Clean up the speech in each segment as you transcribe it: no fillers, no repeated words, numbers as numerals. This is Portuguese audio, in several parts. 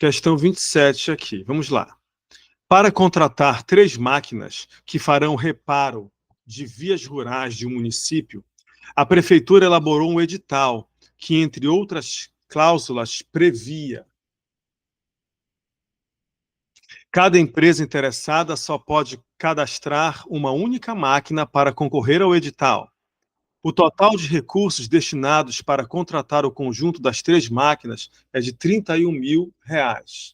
Questão 27 aqui, vamos lá. Para contratar 3 máquinas que farão reparo de vias rurais de um município, a prefeitura elaborou um edital que, entre outras cláusulas, previa: cada empresa interessada só pode cadastrar uma única máquina para concorrer ao edital. O total de recursos destinados para contratar o conjunto das 3 máquinas é de R$ 31.000.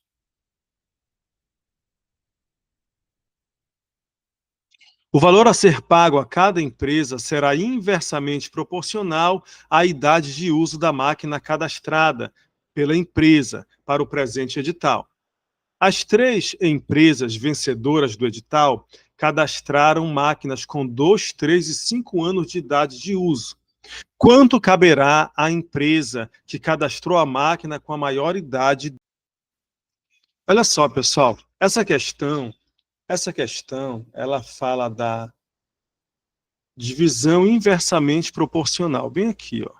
O valor a ser pago a cada empresa será inversamente proporcional à idade de uso da máquina cadastrada pela empresa para o presente edital. As 3 empresas vencedoras do edital cadastraram máquinas com 2, 3 e 5 anos de idade de uso. Quanto caberá à empresa que cadastrou a máquina com a maior idade? Olha só, pessoal, essa questão, ela fala da divisão inversamente proporcional. Bem aqui, ó.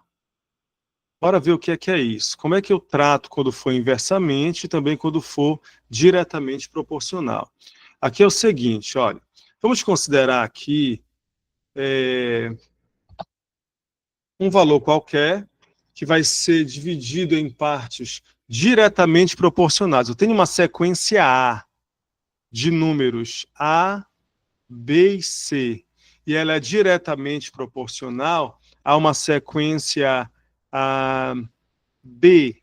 Bora ver o que é isso. Como é que eu trato quando for inversamente e também quando for diretamente proporcional. Aqui é o seguinte, olha. Vamos considerar aqui um valor qualquer que vai ser dividido em partes diretamente proporcionais. Eu tenho uma sequência A de números A, B e C, e ela é diretamente proporcional a uma sequência B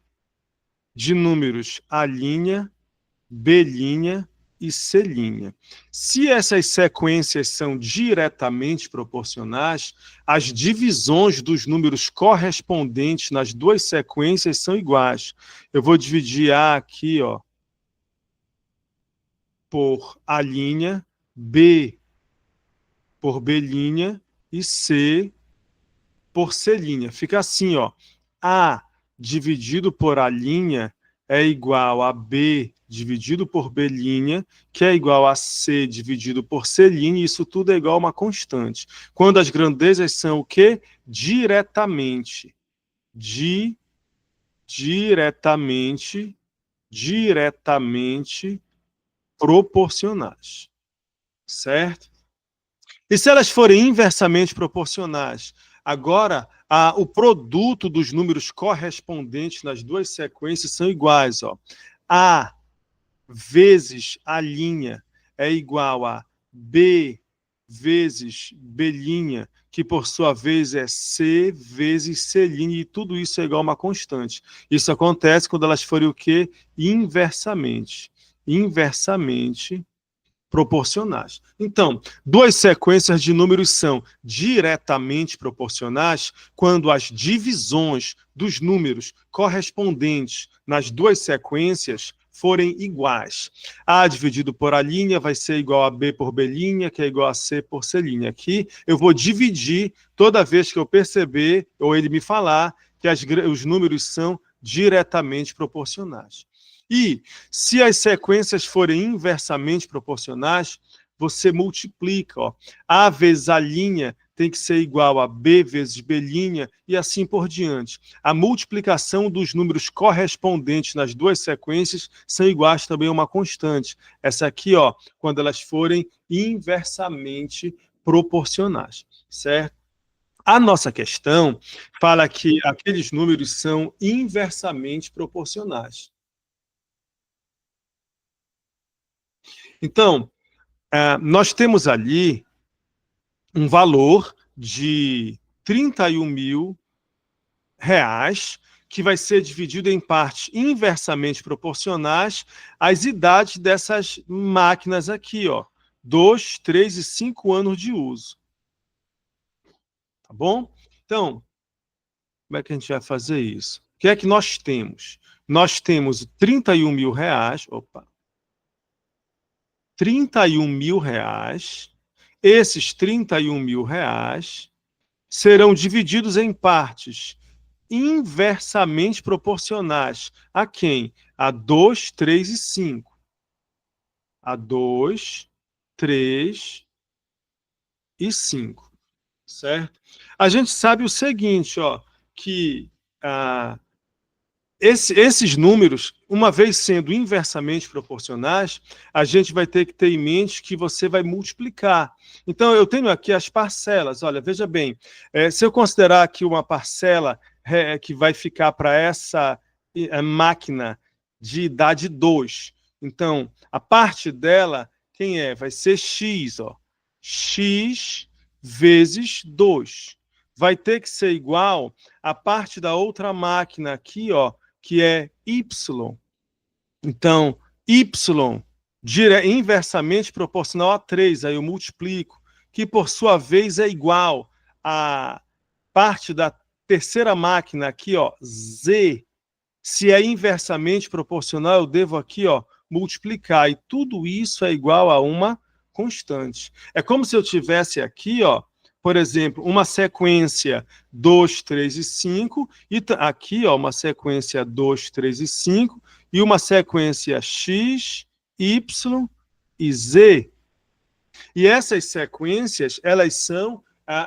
de números A', B' e C'. Se essas sequências são diretamente proporcionais, as divisões dos números correspondentes nas duas sequências são iguais. Eu vou dividir A aqui, ó, por A', B por B' e C por C'. Fica assim, ó. A dividido por A' é igual a B dividido por B', que é igual a C dividido por C', e isso tudo é igual a uma constante. Quando as grandezas são o quê? Diretamente proporcionais. Certo? E se elas forem inversamente proporcionais? Agora, o produto dos números correspondentes nas duas sequências são iguais. Ó. A vezes A' é igual a B vezes B', que por sua vez é C vezes C', e tudo isso é igual a uma constante. Isso acontece quando elas forem o quê? Inversamente proporcionais. Então, duas sequências de números são diretamente proporcionais quando as divisões dos números correspondentes nas duas sequências forem iguais. A dividido por A' vai ser igual a B por B', que é igual a C por C'. Aqui eu vou dividir toda vez que eu perceber, ou ele me falar, que os números são diretamente proporcionais. E se as sequências forem inversamente proporcionais, você multiplica. Ó. A vezes A' tem que ser igual a B vezes B' e assim por diante. A multiplicação dos números correspondentes nas duas sequências são iguais também a uma constante. Essa aqui, ó, quando elas forem inversamente proporcionais, certo? A nossa questão fala que aqueles números são inversamente proporcionais. Então, nós temos ali um valor de R$ 31.000, que vai ser dividido em partes inversamente proporcionais às idades dessas máquinas aqui, ó, 2, 3 e 5 anos de uso. Tá bom? Então, como é que a gente vai fazer isso? O que é que nós temos? Nós temos R$ 31.000, R$ 31.000. Esses R$ 31.000 serão divididos em partes inversamente proporcionais a quem? A 2, 3 e 5. A 2, 3 e 5. Certo? A gente sabe o seguinte, ó, que esses números, uma vez sendo inversamente proporcionais, a gente vai ter que ter em mente que você vai multiplicar. Então, eu tenho aqui as parcelas. Olha, veja bem, se eu considerar aqui uma parcela que vai ficar para essa máquina de idade 2, então, a parte dela, quem é? Vai ser x, ó. X vezes 2. Vai ter que ser igual à parte da outra máquina aqui, ó, que é y. Então, y inversamente proporcional a 3, aí eu multiplico, que por sua vez é igual à parte da terceira máquina aqui, ó, z. Se é inversamente proporcional, eu devo aqui, ó, multiplicar, e tudo isso é igual a uma constante. É como se eu tivesse aqui, ó, por exemplo, uma sequência 2, 3 e 5, e aqui, ó, uma sequência 2, 3 e 5, e uma sequência x, y e z. E essas sequências, elas são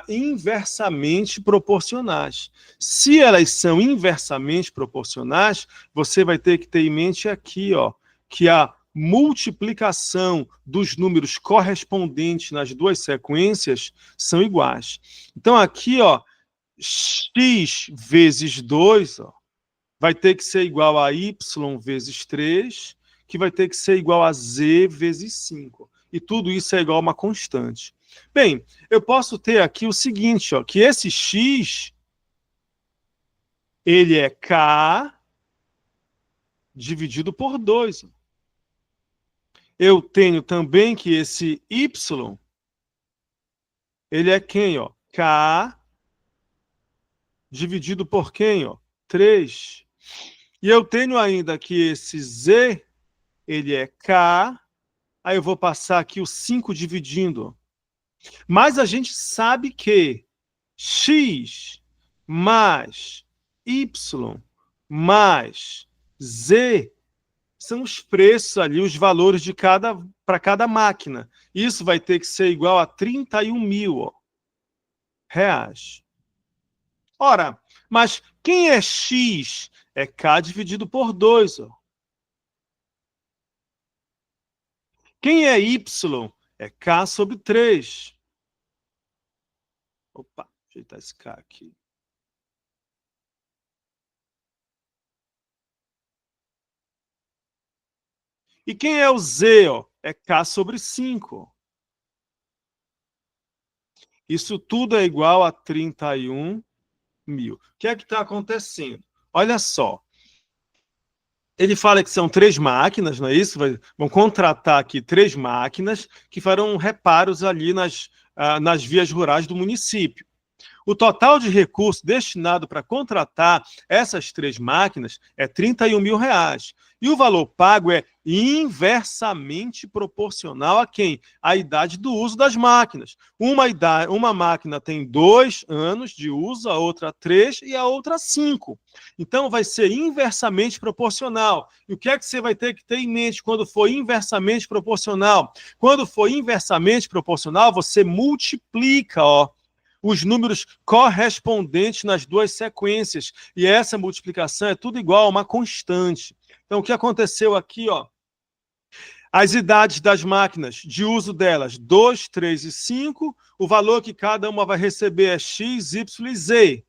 inversamente proporcionais. Se elas são inversamente proporcionais, você vai ter que ter em mente aqui, ó, que a multiplicação dos números correspondentes nas duas sequências são iguais. Então, aqui, ó, x vezes 2, ó, vai ter que ser igual a y vezes 3, que vai ter que ser igual a z vezes 5. E tudo isso é igual a uma constante. Bem, eu posso ter aqui o seguinte, ó, que esse x, ele é k dividido por 2. Eu tenho também que esse y, ele é quem, ó? K dividido por quem, ó? 3. E eu tenho ainda que esse z, ele é k, aí eu vou passar aqui o 5 dividindo. Mas a gente sabe que x mais y mais z são os preços ali, os valores de para cada máquina. Isso vai ter que ser igual a 31 mil reais. Ora, mas quem é x? É k dividido por 2. Ó. Quem é y? É k sobre 3. Opa, ajeitar esse k aqui. E quem é o z? Ó? É k sobre 5. Isso tudo é igual a 31 mil. O que é que está acontecendo? Olha só. Ele fala que são 3 máquinas, não é isso? Vão contratar aqui 3 máquinas que farão reparos ali nas vias rurais do município. O total de recursos destinado para contratar essas 3 máquinas é 31 mil reais. E o valor pago é inversamente proporcional a quem? A idade do uso das máquinas. Uma máquina tem 2 anos de uso, a outra 3 e a outra 5. Então, vai ser inversamente proporcional. E o que é que você vai ter que ter em mente quando for inversamente proporcional? Quando for inversamente proporcional, você multiplica, ó, os números correspondentes nas duas sequências. E essa multiplicação é tudo igual a uma constante. Então, o que aconteceu aqui, ó? As idades das máquinas, de uso delas, 2, 3 e 5, o valor que cada uma vai receber é x, y e z.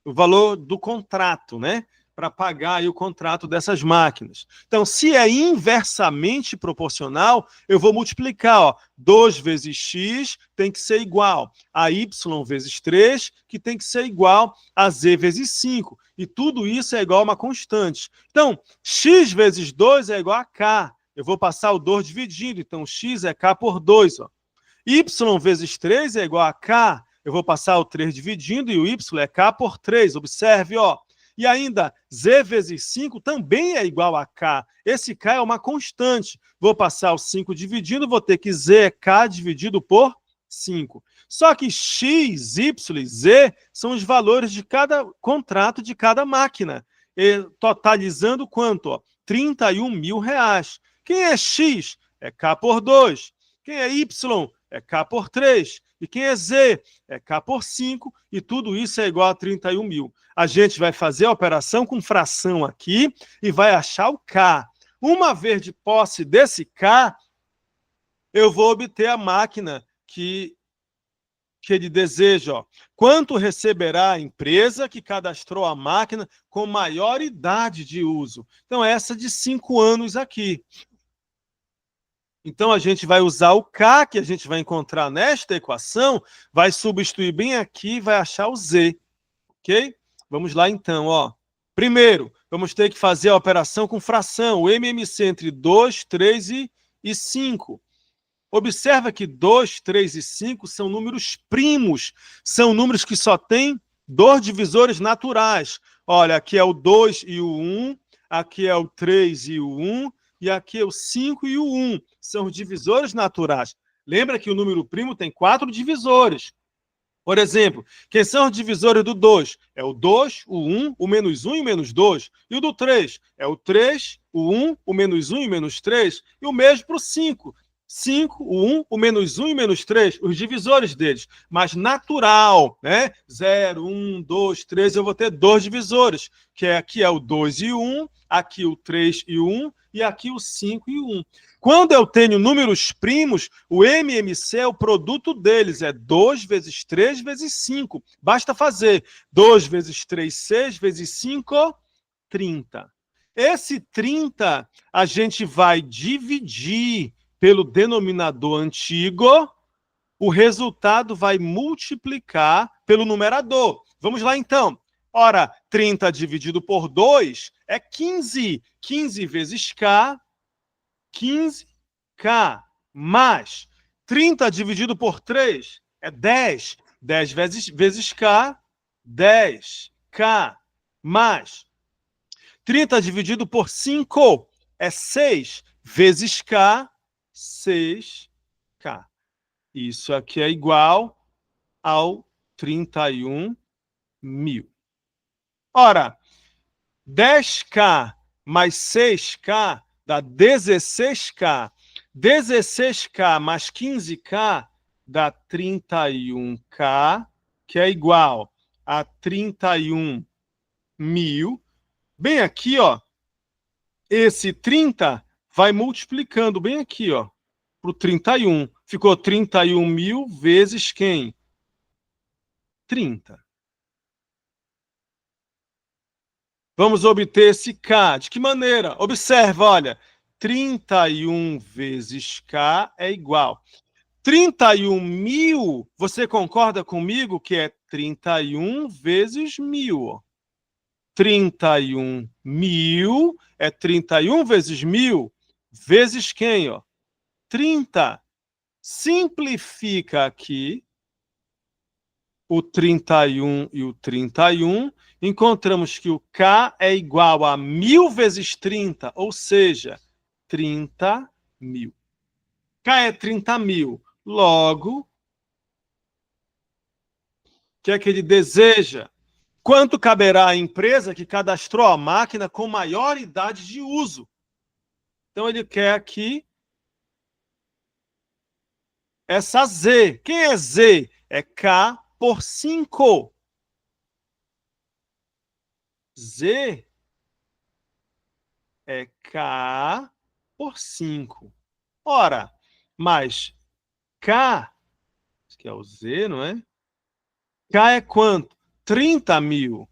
O valor do contrato, né? Para pagar aí o contrato dessas máquinas. Então, se é inversamente proporcional, eu vou multiplicar, ó, 2 vezes x tem que ser igual a y vezes 3, que tem que ser igual a z vezes 5. E tudo isso é igual a uma constante. Então, x vezes 2 é igual a k. Eu vou passar o 2 dividindo, então x é k por 2. Ó. Y vezes 3 é igual a k. Eu vou passar o 3 dividindo e o y é k por 3. Observe, ó. E ainda, z vezes 5 também é igual a k. Esse k é uma constante. Vou passar o 5 dividindo, vou ter que z é k dividido por 5. Só que x, y e z são os valores de cada contrato de cada máquina. E, totalizando quanto? Ó? 31 mil reais. Quem é x? É k por 2. Quem é y? É k por 3. E quem é Z? É K por 5, e tudo isso é igual a 31 mil. A gente vai fazer a operação com fração aqui e vai achar o K. Uma vez de posse desse K, eu vou obter a máquina que ele deseja. Ó. Quanto receberá a empresa que cadastrou a máquina com maior idade de uso? Então, essa de 5 anos aqui. Então, a gente vai usar o K, que a gente vai encontrar nesta equação, vai substituir bem aqui e vai achar o Z. Ok? Vamos lá, então. Ó. Primeiro, vamos ter que fazer a operação com fração, o MMC entre 2, 3 e 5. Observa que 2, 3 e 5 são números primos, são números que só têm 2 divisores naturais. Olha, aqui é o 2 e o 1, aqui é o 3 e o 1, e aqui é o 5 e o 1. São os divisores naturais. Lembra que o número primo tem 4 divisores. Por exemplo, quem são os divisores do 2? É o 2, o 1, o menos 1 e o menos 2. E o do 3? É o 3, o 1, o menos 1 e o menos 3. E o mesmo para o 5. 5, o 1, o menos 1 e o menos 3, os divisores deles. Mas natural, né? 0, 1, 2, 3, eu vou ter 2 divisores, que aqui é o 2 e o 1, aqui o 3 e o 1, e aqui o 5 e o 1. Quando eu tenho números primos, o MMC é o produto deles, é 2 vezes 3 vezes 5. Basta fazer 2 vezes 3, 6, vezes 5, 30. Esse 30 a gente vai dividir pelo denominador antigo, o resultado vai multiplicar pelo numerador. Vamos lá, então. Ora, 30 dividido por 2 é 15. 15 vezes K, 15K. Mais 30 dividido por 3 é 10. 10 vezes K, 10K. Mais 30 dividido por 5 é 6 vezes K, 6K. Isso aqui é igual ao 31 mil. Ora, 10K mais 6K dá 16K. 16K mais 15K dá 31K, que é igual a 31 mil. Bem aqui, ó, esse 30 vai multiplicando bem aqui, ó, para o 31. Ficou 31 mil vezes quem? 30. Vamos obter esse K. De que maneira? Observa, olha, 31 vezes K é igual. 31 mil, você concorda comigo que é 31 vezes 1000? 31 mil é 31 vezes 1000, vezes quem? Ó? 30. Simplifica aqui o 31 e o 31, encontramos que o K é igual a 1000 vezes 30, ou seja, 30 mil. K é 30 mil. Logo, o que é que ele deseja? Quanto caberá à empresa que cadastrou a máquina com maior idade de uso? Então, ele quer aqui essa Z. Quem é Z? É K por 5. Z é K por 5. Ora, mais K, que é o Z, não é? K é quanto? 30 mil.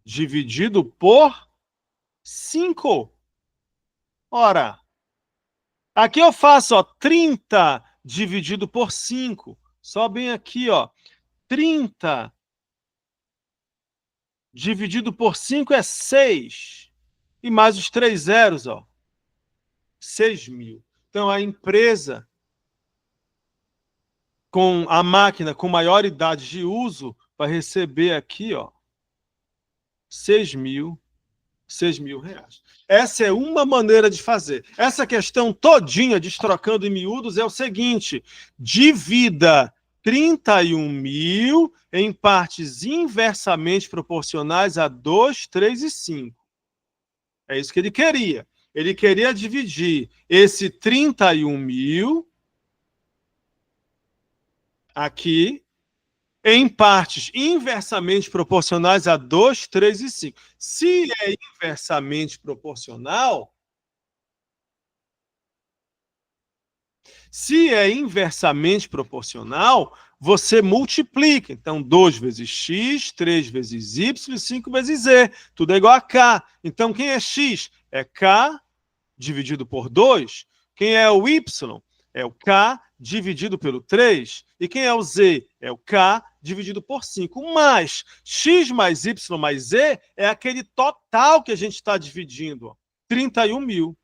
Dividido por 5. Ora, aqui eu faço, ó, 30 dividido por 5. Só bem aqui, ó. 30 dividido por 5 é 6. E mais os 3 zeros, ó. 6 mil. Então, a empresa com a máquina com maior idade de uso vai receber aqui, ó, 6 mil reais. Essa é uma maneira de fazer. Essa questão todinha, destrocando em miúdos, é o seguinte: divida 31 mil em partes inversamente proporcionais a 2, 3 e 5. É isso que ele queria. Ele queria dividir esse 31 mil aqui, em partes inversamente proporcionais a 2, 3 e 5. Se é inversamente proporcional, você multiplica. Então, 2 vezes x, 3 vezes y, 5 vezes z. Tudo é igual a k. Então, quem é x? É k dividido por 2. Quem é o y? É o k dividido pelo 3. E quem é o z? É o k dividido por 5. Mas x mais y mais z é aquele total que a gente está dividindo. Ó, 31 mil.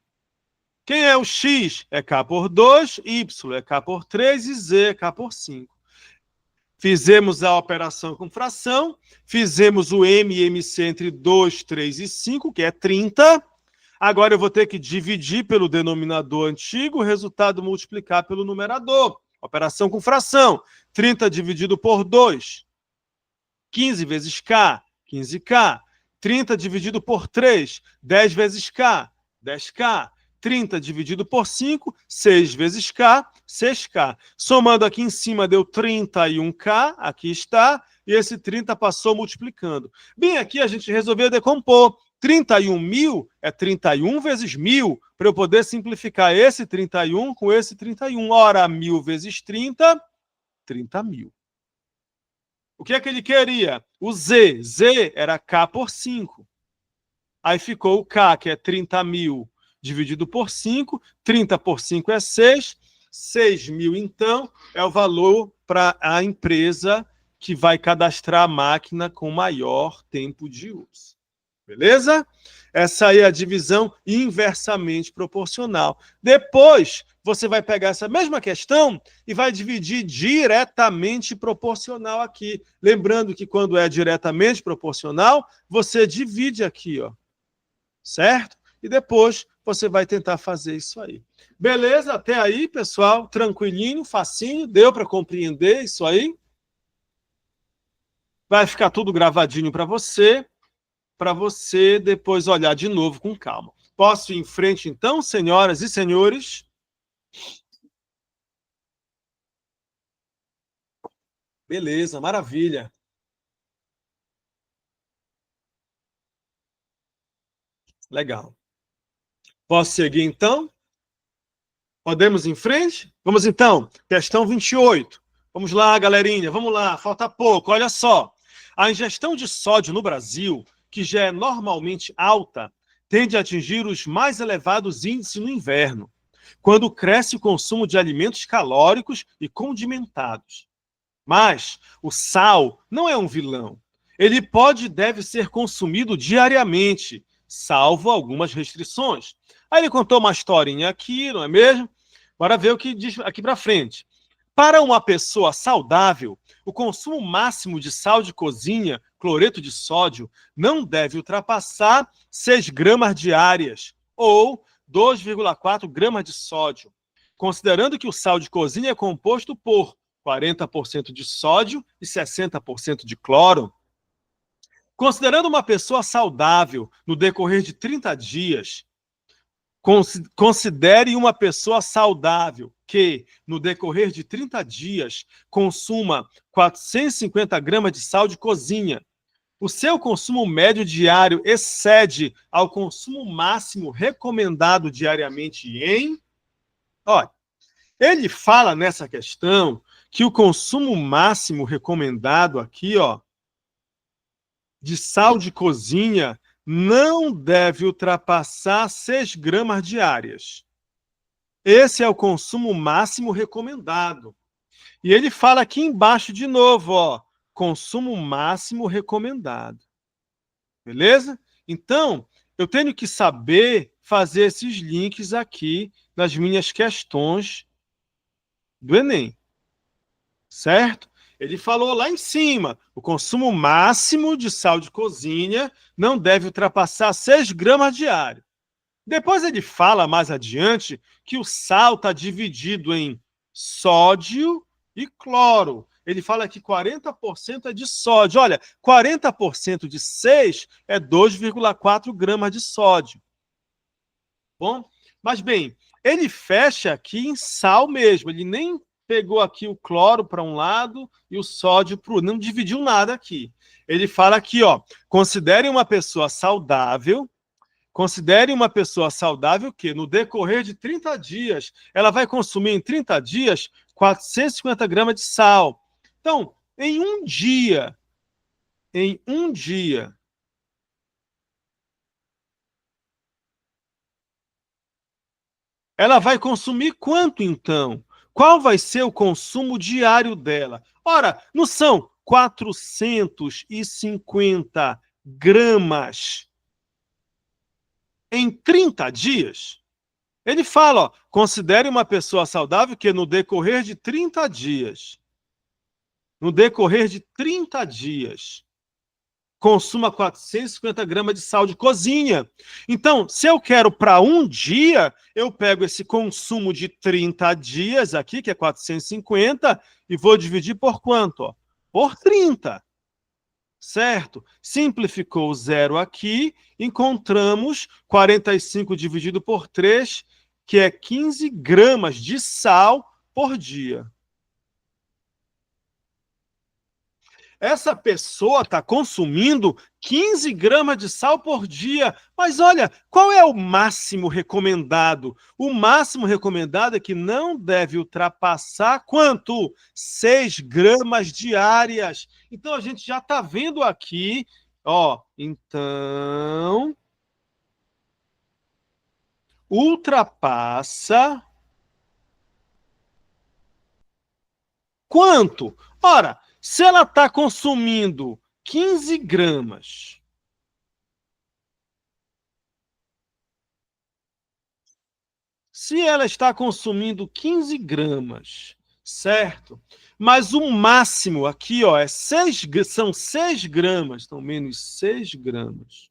Quem é o x? É k por 2, y é k por 3 e z é k por 5. Fizemos a operação com fração, fizemos o M e MC entre 2, 3 e 5, que é 30. Agora eu vou ter que dividir pelo denominador antigo, o resultado multiplicar pelo numerador. Operação com fração. 30 dividido por 2, 15 vezes K, 15K. 30 dividido por 3, 10 vezes K, 10K. 30 dividido por 5, 6 vezes K, 6K. Somando aqui em cima deu 31K, aqui está, e esse 30 passou multiplicando. Bem, aqui a gente resolveu decompor. 31 mil é 31 vezes 1000, para eu poder simplificar esse 31 com esse 31. Ora, 1000 vezes 30, 30 mil. O que é que ele queria? O Z. Z era K por 5. Aí ficou o K, que é 30 mil dividido por 5. 30 por 5 é 6. 6 mil, então, é o valor para a empresa que vai cadastrar a máquina com maior tempo de uso. Beleza? Essa aí é a divisão inversamente proporcional. Depois, você vai pegar essa mesma questão e vai dividir diretamente proporcional aqui. Lembrando que quando é diretamente proporcional, você divide aqui, ó. Certo? E depois você vai tentar fazer isso aí. Beleza? Até aí, pessoal? Tranquilinho, facinho? Deu para compreender isso aí? Vai ficar tudo gravadinho para você depois olhar de novo com calma. Posso ir em frente, então, senhoras e senhores? Beleza, maravilha. Legal. Posso seguir, então? Podemos ir em frente? Vamos, então. Questão 28. Vamos lá, galerinha. Vamos lá. Falta pouco. Olha só. A ingestão de sódio no Brasil, que já é normalmente alta, tende a atingir os mais elevados índices no inverno, quando cresce o consumo de alimentos calóricos e condimentados. Mas o sal não é um vilão. Ele pode e deve ser consumido diariamente, salvo algumas restrições. Aí ele contou uma historinha aqui, não é mesmo? Bora ver o que diz aqui para frente. Para uma pessoa saudável, o consumo máximo de sal de cozinha, cloreto de sódio, não deve ultrapassar 6 gramas diárias, ou 2,4 gramas de sódio, considerando que o sal de cozinha é composto por 40% de sódio e 60% de cloro. Considerando uma pessoa saudável no decorrer de 30 dias, considere uma pessoa saudável que, no decorrer de 30 dias, consuma 450 gramas de sal de cozinha. O seu consumo médio diário excede ao consumo máximo recomendado diariamente em... Olha, ele fala nessa questão que o consumo máximo recomendado aqui, ó, de sal de cozinha não deve ultrapassar 6 gramas diárias. Esse é o consumo máximo recomendado. E ele fala aqui embaixo de novo, ó, consumo máximo recomendado. Beleza? Então, eu tenho que saber fazer esses links aqui nas minhas questões do Enem. Certo? Ele falou lá em cima, o consumo máximo de sal de cozinha não deve ultrapassar 6 gramas diário. Depois ele fala mais adiante que o sal está dividido em sódio e cloro. Ele fala que 40% é de sódio. Olha, 40% de 6 é 2,4 gramas de sódio. Bom, mas bem, ele fecha aqui em sal mesmo, ele nem pegou aqui o cloro para um lado e o sódio para o outro. Não dividiu nada aqui. Ele fala aqui, ó, considere uma pessoa saudável que no decorrer de 30 dias, ela vai consumir em 30 dias 450 gramas de sal. Então, em um dia, ela vai consumir quanto então? Qual vai ser o consumo diário dela? Ora, não são 450 gramas em 30 dias? Ele fala, ó, considere uma pessoa saudável que no decorrer de 30 dias, consuma 450 gramas de sal de cozinha. Então, se eu quero para um dia, eu pego esse consumo de 30 dias aqui, que é 450, e vou dividir por quanto? Ó? Por 30. Certo? Simplificou o zero aqui, encontramos 45 dividido por 3, que é 15 gramas de sal por dia. Essa pessoa está consumindo 15 gramas de sal por dia. Mas olha, qual é o máximo recomendado? O máximo recomendado é que não deve ultrapassar quanto? 6 gramas diárias. Então a gente já está vendo aqui, ó, então ultrapassa quanto? Ora, se ela está consumindo 15 gramas, se ela está consumindo 15 gramas, certo? Mas o máximo aqui, ó, são 6 gramas, então menos 6 gramas.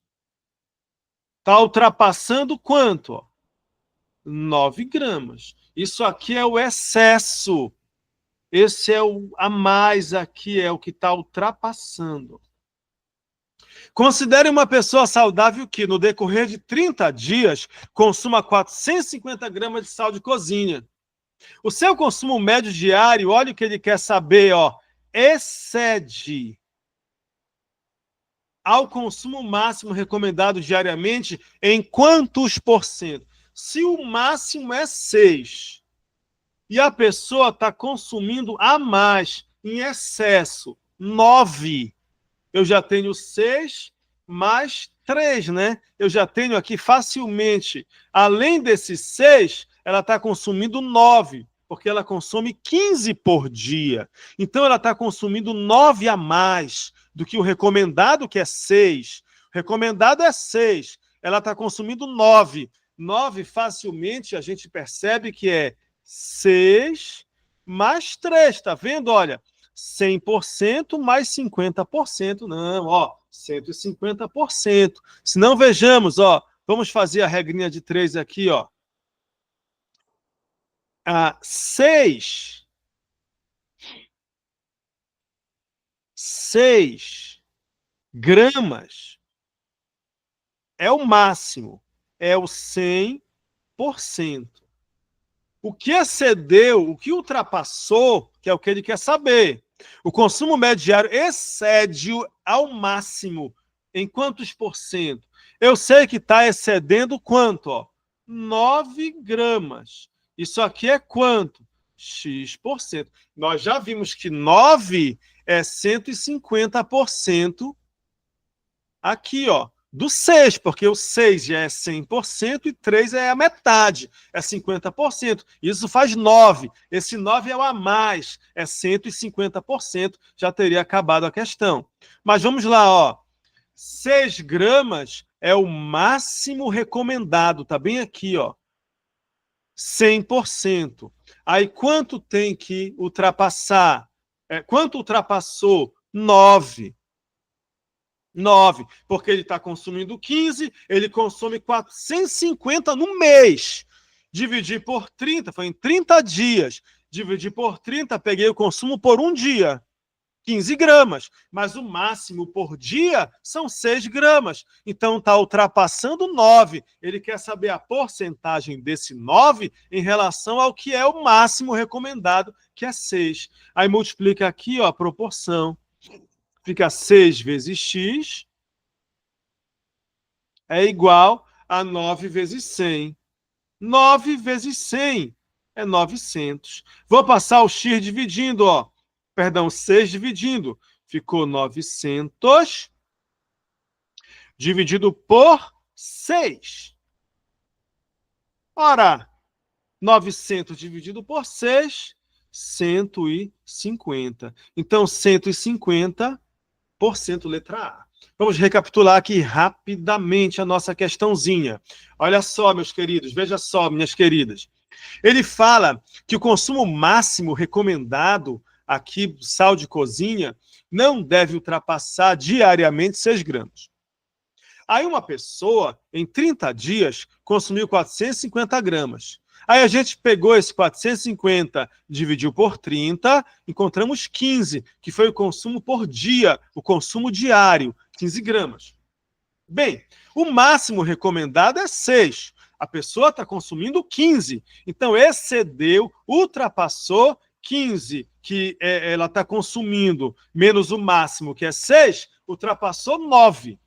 Está ultrapassando quanto? Ó? 9 gramas. Isso aqui é o excesso. Esse é o a mais aqui, é o que está ultrapassando. Considere uma pessoa saudável que, no decorrer de 30 dias, consuma 450 gramas de sal de cozinha. O seu consumo médio diário, olha o que ele quer saber, ó, excede ao consumo máximo recomendado diariamente em quantos por cento? Se o máximo é 6 e a pessoa está consumindo a mais, em excesso, 9, eu já tenho 6 mais 3, né? Eu já tenho aqui facilmente, além desses 6, ela está consumindo 9, porque ela consome 15 por dia. Então, ela está consumindo 9 a mais do que o recomendado, que é 6. O recomendado é 6. Ela está consumindo 9. 9, facilmente, a gente percebe que é 6 mais 3, tá vendo? Olha, 100% mais 50%, não, ó, 150%. Se não, vejamos, ó, vamos fazer a regrinha de 3 aqui, ó. 6 gramas é o máximo, é o 100%. O que excedeu, o que ultrapassou, que é o que ele quer saber. O consumo médio diário excede ao máximo em quantos por cento? Eu sei que está excedendo quanto? Ó? 9 gramas. Isso aqui é quanto? X%. Nós já vimos que 9 é 150% aqui, ó, do 6, porque o 6 já é 100% e 3 é a metade, é 50%. Isso faz 9. Esse 9 é o a mais, é 150%, já teria acabado a questão. Mas vamos lá, ó. 6 gramas é o máximo recomendado, tá bem aqui, ó. 100%. Aí quanto tem que ultrapassar? Quanto ultrapassou? 9. 9, porque ele está consumindo 15, ele consome 450 no mês. Dividir por 30, foi em 30 dias. Dividir por 30, peguei o consumo por um dia. 15 gramas, mas o máximo por dia são 6 gramas. Então está ultrapassando 9. Ele quer saber a porcentagem desse 9 em relação ao que é o máximo recomendado, que é 6. Aí multiplica aqui, ó, a proporção. Fica 6 vezes x é igual a 9 vezes 100. 9 vezes 100 é 900. Vou passar o x dividindo, ó. Perdão, 6 dividindo. Ficou 900 dividido por 6. Ora, 900 dividido por 6, 150. Então, 150%, letra A. Vamos recapitular aqui rapidamente a nossa questãozinha. Olha só, meus queridos, veja só, minhas queridas. Ele fala que o consumo máximo recomendado aqui do sal de cozinha não deve ultrapassar diariamente 6 gramas. Aí uma pessoa, em 30 dias, consumiu 450 gramas. Aí a gente pegou esse 450, dividiu por 30, encontramos 15, que foi o consumo por dia, o consumo diário, 15 gramas. Bem, o máximo recomendado é 6. A pessoa está consumindo 15. Então, excedeu, ultrapassou 15, que ela está consumindo, menos o máximo, que é 6, ultrapassou 9.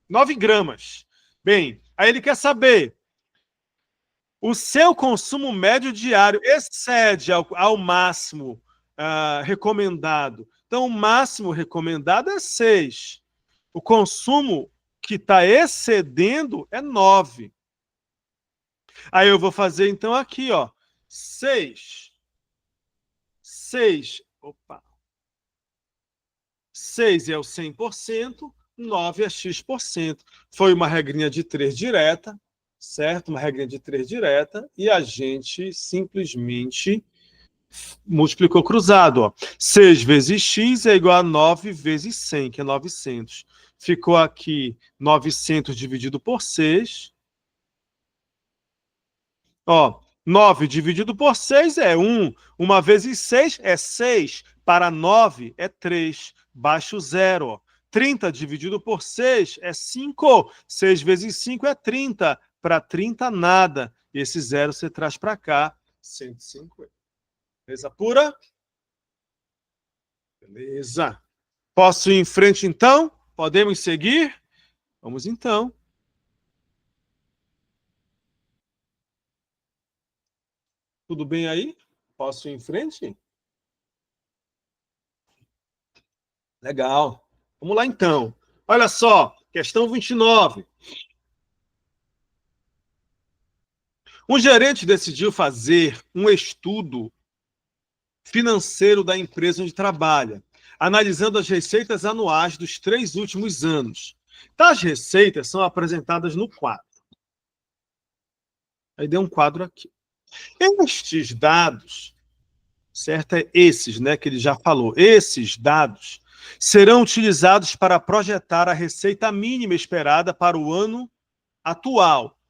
9 gramas. Bem, aí ele quer saber, o seu consumo médio diário excede ao máximo recomendado. Então, o máximo recomendado é 6. O consumo que está excedendo é 9. Aí eu vou fazer, então, aqui, ó, 6. 6 é o 100%, 9 é x%. Foi uma regrinha de 3 direta, certo? Uma regrinha de 3 direta, e a gente simplesmente multiplicou cruzado, ó. 6 vezes x é igual a 9 vezes 100, que é 900. Ficou aqui 900 dividido por 6. Ó, 9 dividido por 6 é 1. 1 vezes 6 é 6. Para 9 é 3. Baixo zero, ó. 30 dividido por 6 é 5. 6 vezes 5 é 30. Para 30, nada. E esse zero você traz para cá, 150. Beleza pura? Beleza. Posso ir em frente, então? Podemos seguir? Vamos, então. Tudo bem aí? Posso ir em frente? Legal. Vamos lá, então. Olha só, questão 29. Um gerente decidiu fazer um estudo financeiro da empresa onde trabalha, analisando as receitas anuais dos 3 últimos anos. Tais receitas são apresentadas no quadro. Aí deu um quadro aqui. Estes dados, certo? É esses, né, que ele já falou. Esses dados serão utilizados para projetar a receita mínima esperada para o ano atual,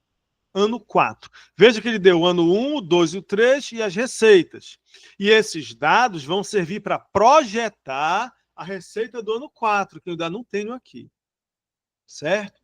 ano 4. Veja que ele deu o ano 1, o 2 e o 3 e as receitas. E esses dados vão servir para projetar a receita do ano 4, que eu ainda não tenho aqui. Certo?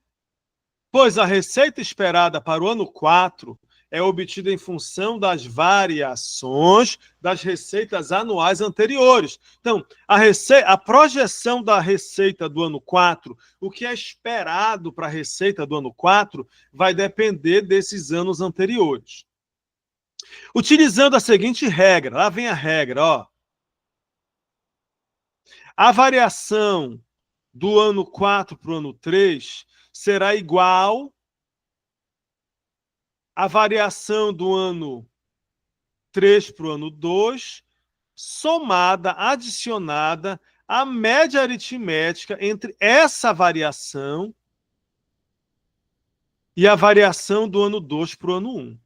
Pois a receita esperada para o ano 4 é obtida em função das variações das receitas anuais anteriores. Então, a projeção da receita do ano 4, o que é esperado para a receita do ano 4, vai depender desses anos anteriores. Utilizando a seguinte regra, lá vem a regra, ó. A variação do ano 4 para o ano 3 será igual a variação do ano 3 para o ano 2, somada, adicionada à média aritmética entre essa variação e a variação do ano 2 para o ano 1.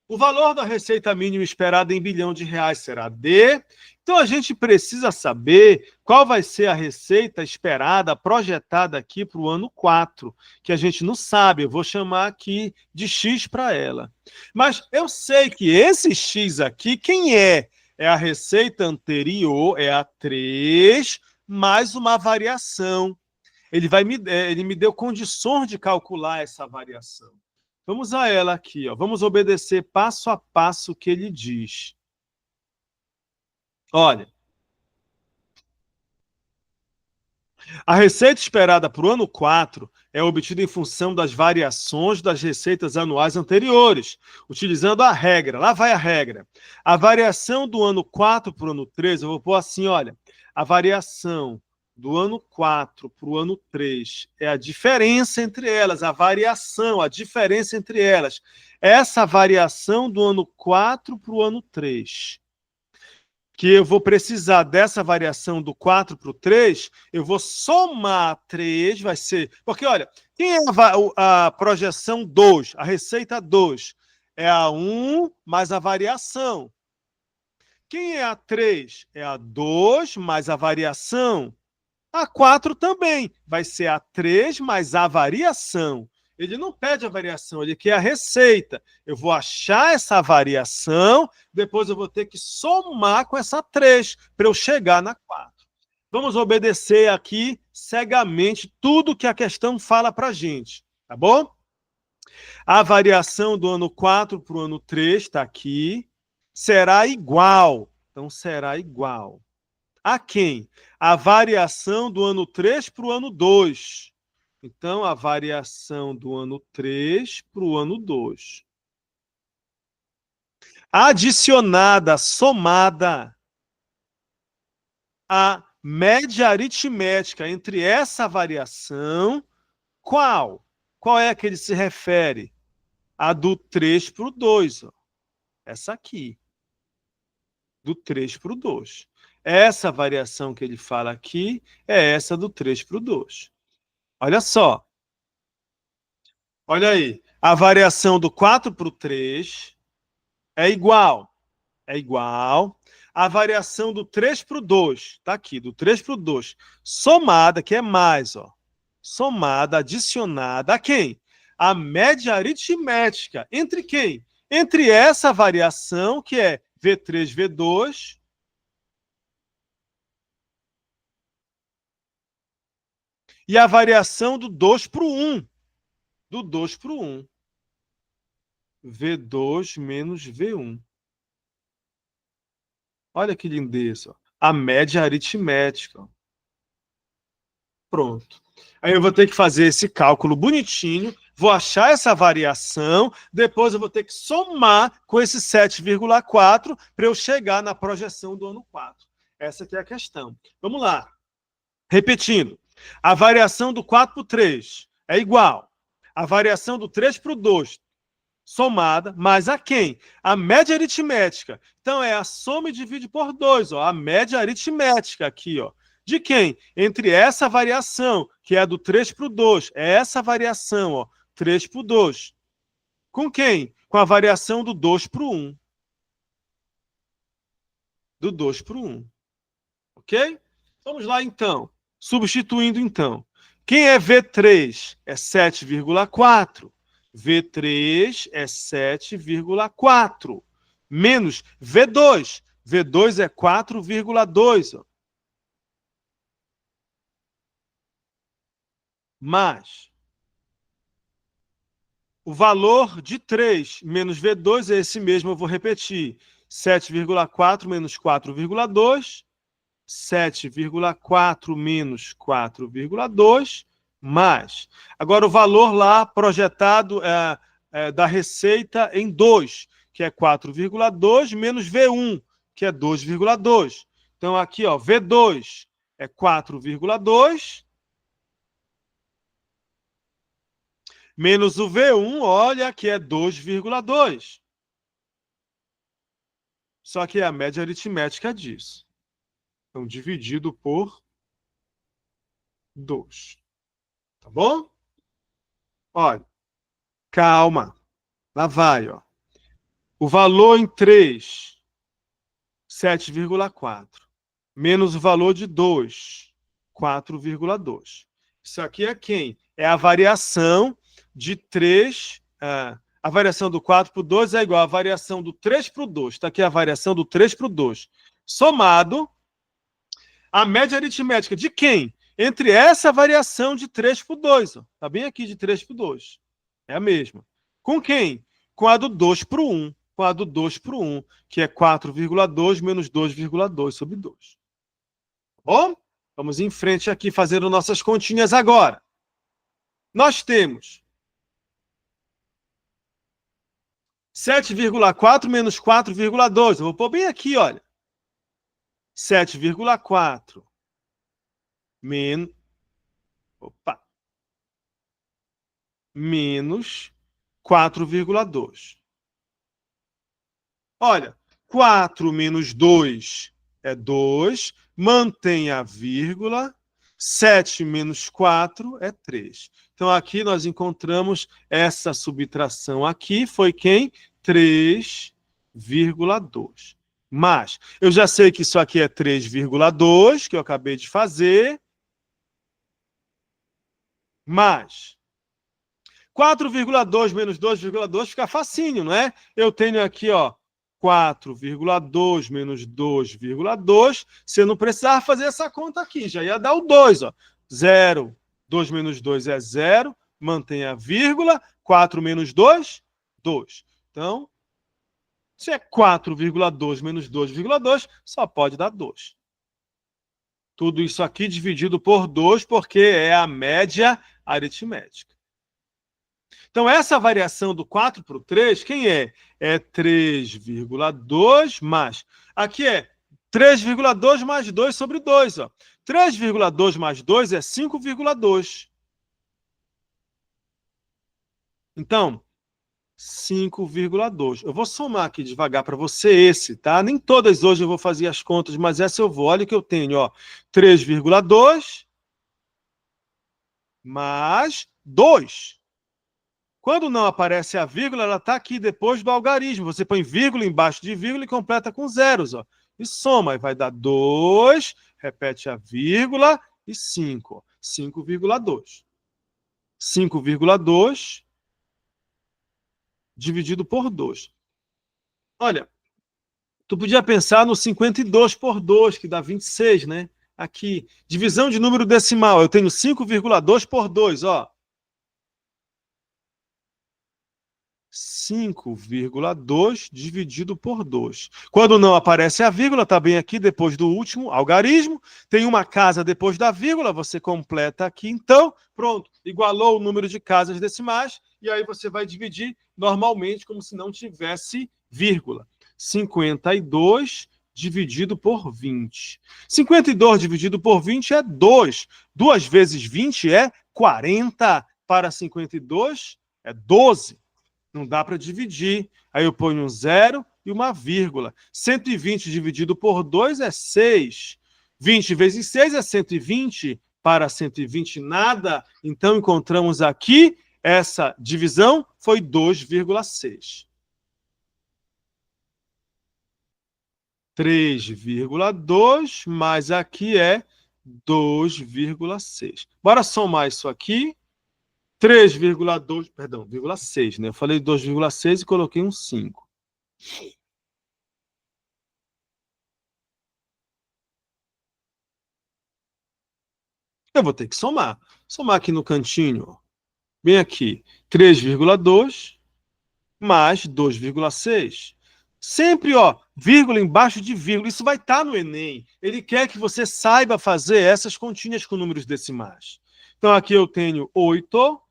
O valor da receita mínima esperada em bilhão de reais será D. Então, a gente precisa saber qual vai ser a receita esperada, projetada aqui para o ano 4, que a gente não sabe. Eu vou chamar aqui de X para ela. Mas eu sei que esse X aqui, quem é? É a receita anterior, é a 3, mais uma variação. Ele me deu condições de calcular essa variação. Vamos a ela aqui, ó. Vamos obedecer passo a passo o que ele diz. Olha, a receita esperada para o ano 4 é obtida em função das variações das receitas anuais anteriores, utilizando a regra. Lá vai a regra. A variação do ano 4 para o ano 3, eu vou pôr assim, olha, a variação do ano 4 para o ano 3 é a diferença entre elas, a variação, a diferença entre elas. Essa variação do ano 4 para o ano 3. Que eu vou precisar dessa variação do 4 para o 3, eu vou somar 3, vai ser... Porque, olha, quem é a projeção 2, a receita 2? É a 1 mais a variação. Quem é a 3? É a 2 mais a variação. A 4 também vai ser a 3 mais a variação. Ele não pede a variação, ele quer a receita. Eu vou achar essa variação, depois eu vou ter que somar com essa 3 para eu chegar na 4. Vamos obedecer aqui cegamente tudo que a questão fala para a gente, tá bom? A variação do ano 4 para o ano 3 está aqui, será igual. Então, será igual. A quem? A variação do ano 3 para o ano 2. Então, a variação do ano 3 para o ano 2. Adicionada, somada a média aritmética entre essa variação, qual? Qual é a que ele se refere? A do 3 para o 2. Ó. Essa aqui. Do 3 para o 2. Essa variação que ele fala aqui é essa do 3 para o 2. Olha só. Olha aí. A variação do 4 para o 3 é igual. É igual. A variação do 3 para o 2. Está aqui, do 3 para o 2. Somada, que é mais, ó. Somada, adicionada a quem? A média aritmética. Entre quem? Entre essa variação, que é V3, V2, e a variação do 2 para o 1. Do 2 para o 1. V2 menos V1. Olha que lindeza. A média aritmética. Pronto. Aí eu vou ter que fazer esse cálculo bonitinho, vou achar essa variação, depois eu vou ter que somar com esse 7,4 para eu chegar na projeção do ano 4. Essa aqui é a questão. Vamos lá. Repetindo. A variação do 4 para o 3 é igual. A variação do 3 para o 2 somada, mais a quem? A média aritmética. Então, é a soma e divide por 2, ó, a média aritmética aqui, ó. De quem? Entre essa variação, que é do 3 para o 2, é essa variação, ó, 3 para o 2. Com quem? Com a variação do 2 para o 1. Do 2 para o 1. Ok? Vamos lá, então. Substituindo, então. Quem é V3? É 7,4. V3 é 7,4. Menos V2. V2 é 4,2. Mais o valor de 3 menos V2 é esse mesmo, eu vou repetir. 7,4 menos 4,2. 7,4 menos 4,2, mais. Agora, o valor lá projetado da receita em 2, que é 4,2, menos V1, que é 2,2. Então, aqui, ó, V2 é 4,2, menos o V1, olha, que é 2,2. Só que é a média aritmética disso. Então, dividido por 2. Tá bom? Olha, calma. Lá vai, ó. O valor em 3, 7,4. Menos o valor de 2, 4,2. Isso aqui é quem? É a variação de 3, A variação do 4 para o 2 é igual à variação do 3 para o 2. Está aqui a variação do 3 para o 2. Somado a média aritmética de quem? Entre essa variação de 3 para o 2. Está bem aqui de 3 para o 2. É a mesma. Com quem? Com a do 2 para o 1. Com a do 2 para o 1, que é 4,2 menos 2,2 sobre 2. Bom, vamos em frente aqui fazendo nossas continhas agora. Nós temos 7,4 menos 4,2. Eu vou pôr bem aqui, olha. 7,4 menos... Opa! Menos 4,2. Olha, 4 menos 2 é 2. Mantém a vírgula. 7 menos 4 é 3. Então, aqui nós encontramos essa subtração aqui. Foi quem? 3,2. Mas, eu já sei que isso aqui é 3,2, que eu acabei de fazer. Mas, 4,2 menos 2,2 fica facinho, não é? Eu tenho aqui, ó, 4,2 menos 2,2. Se eu não precisar fazer essa conta aqui, já ia dar o 2, ó. 0, 2 menos 2 é 0, mantém a vírgula, 4 menos 2, 2. Então, se é 4,2 menos 2,2, só pode dar 2. Tudo isso aqui dividido por 2, porque é a média aritmética. Então, essa variação do 4 para o 3, quem é? É 3,2 mais... Aqui é 3,2 mais 2 sobre 2. 3,2 mais 2 é 5,2. Então, 5,2. Eu vou somar aqui devagar para você esse, tá? Nem todas hoje eu vou fazer as contas, mas essa eu vou. Olha o que eu tenho, ó. 3,2 mais 2. Quando não aparece a vírgula, ela está aqui depois do algarismo. Você põe vírgula embaixo de vírgula e completa com zeros. Ó. E soma, e vai dar 2, repete a vírgula e 5. 5,2. 5,2 dividido por 2. Olha, tu podia pensar no 52 por 2, que dá 26, né? Aqui, divisão de número decimal. Eu tenho 5,2 por 2, ó. 5,2 dividido por 2. Quando não aparece a vírgula, está bem aqui depois do último algarismo. Tem uma casa depois da vírgula, você completa aqui. Então, pronto, igualou o número de casas decimais, e aí você vai dividir normalmente como se não tivesse vírgula. 52 dividido por 20. 52 dividido por 20 é 2. 2 vezes 20 é 40. Para 52 é 12. Não dá para dividir. Aí eu ponho um zero e uma vírgula. 120 dividido por 2 é 6. 20 vezes 6 é 120. Para 120, nada. Então, encontramos aqui, essa divisão foi 2,6. 3,2, mas aqui é 2,6. Bora somar isso aqui. 3,2, perdão, 0,6, né? Eu falei 2,6 e coloquei um 5. Eu vou ter que somar. Somar aqui no cantinho, ó. Bem aqui, 3,2 mais 2,6. Sempre, ó, vírgula embaixo de vírgula. Isso vai estar no Enem. Ele quer que você saiba fazer essas continhas com números decimais. Então, aqui eu tenho 8,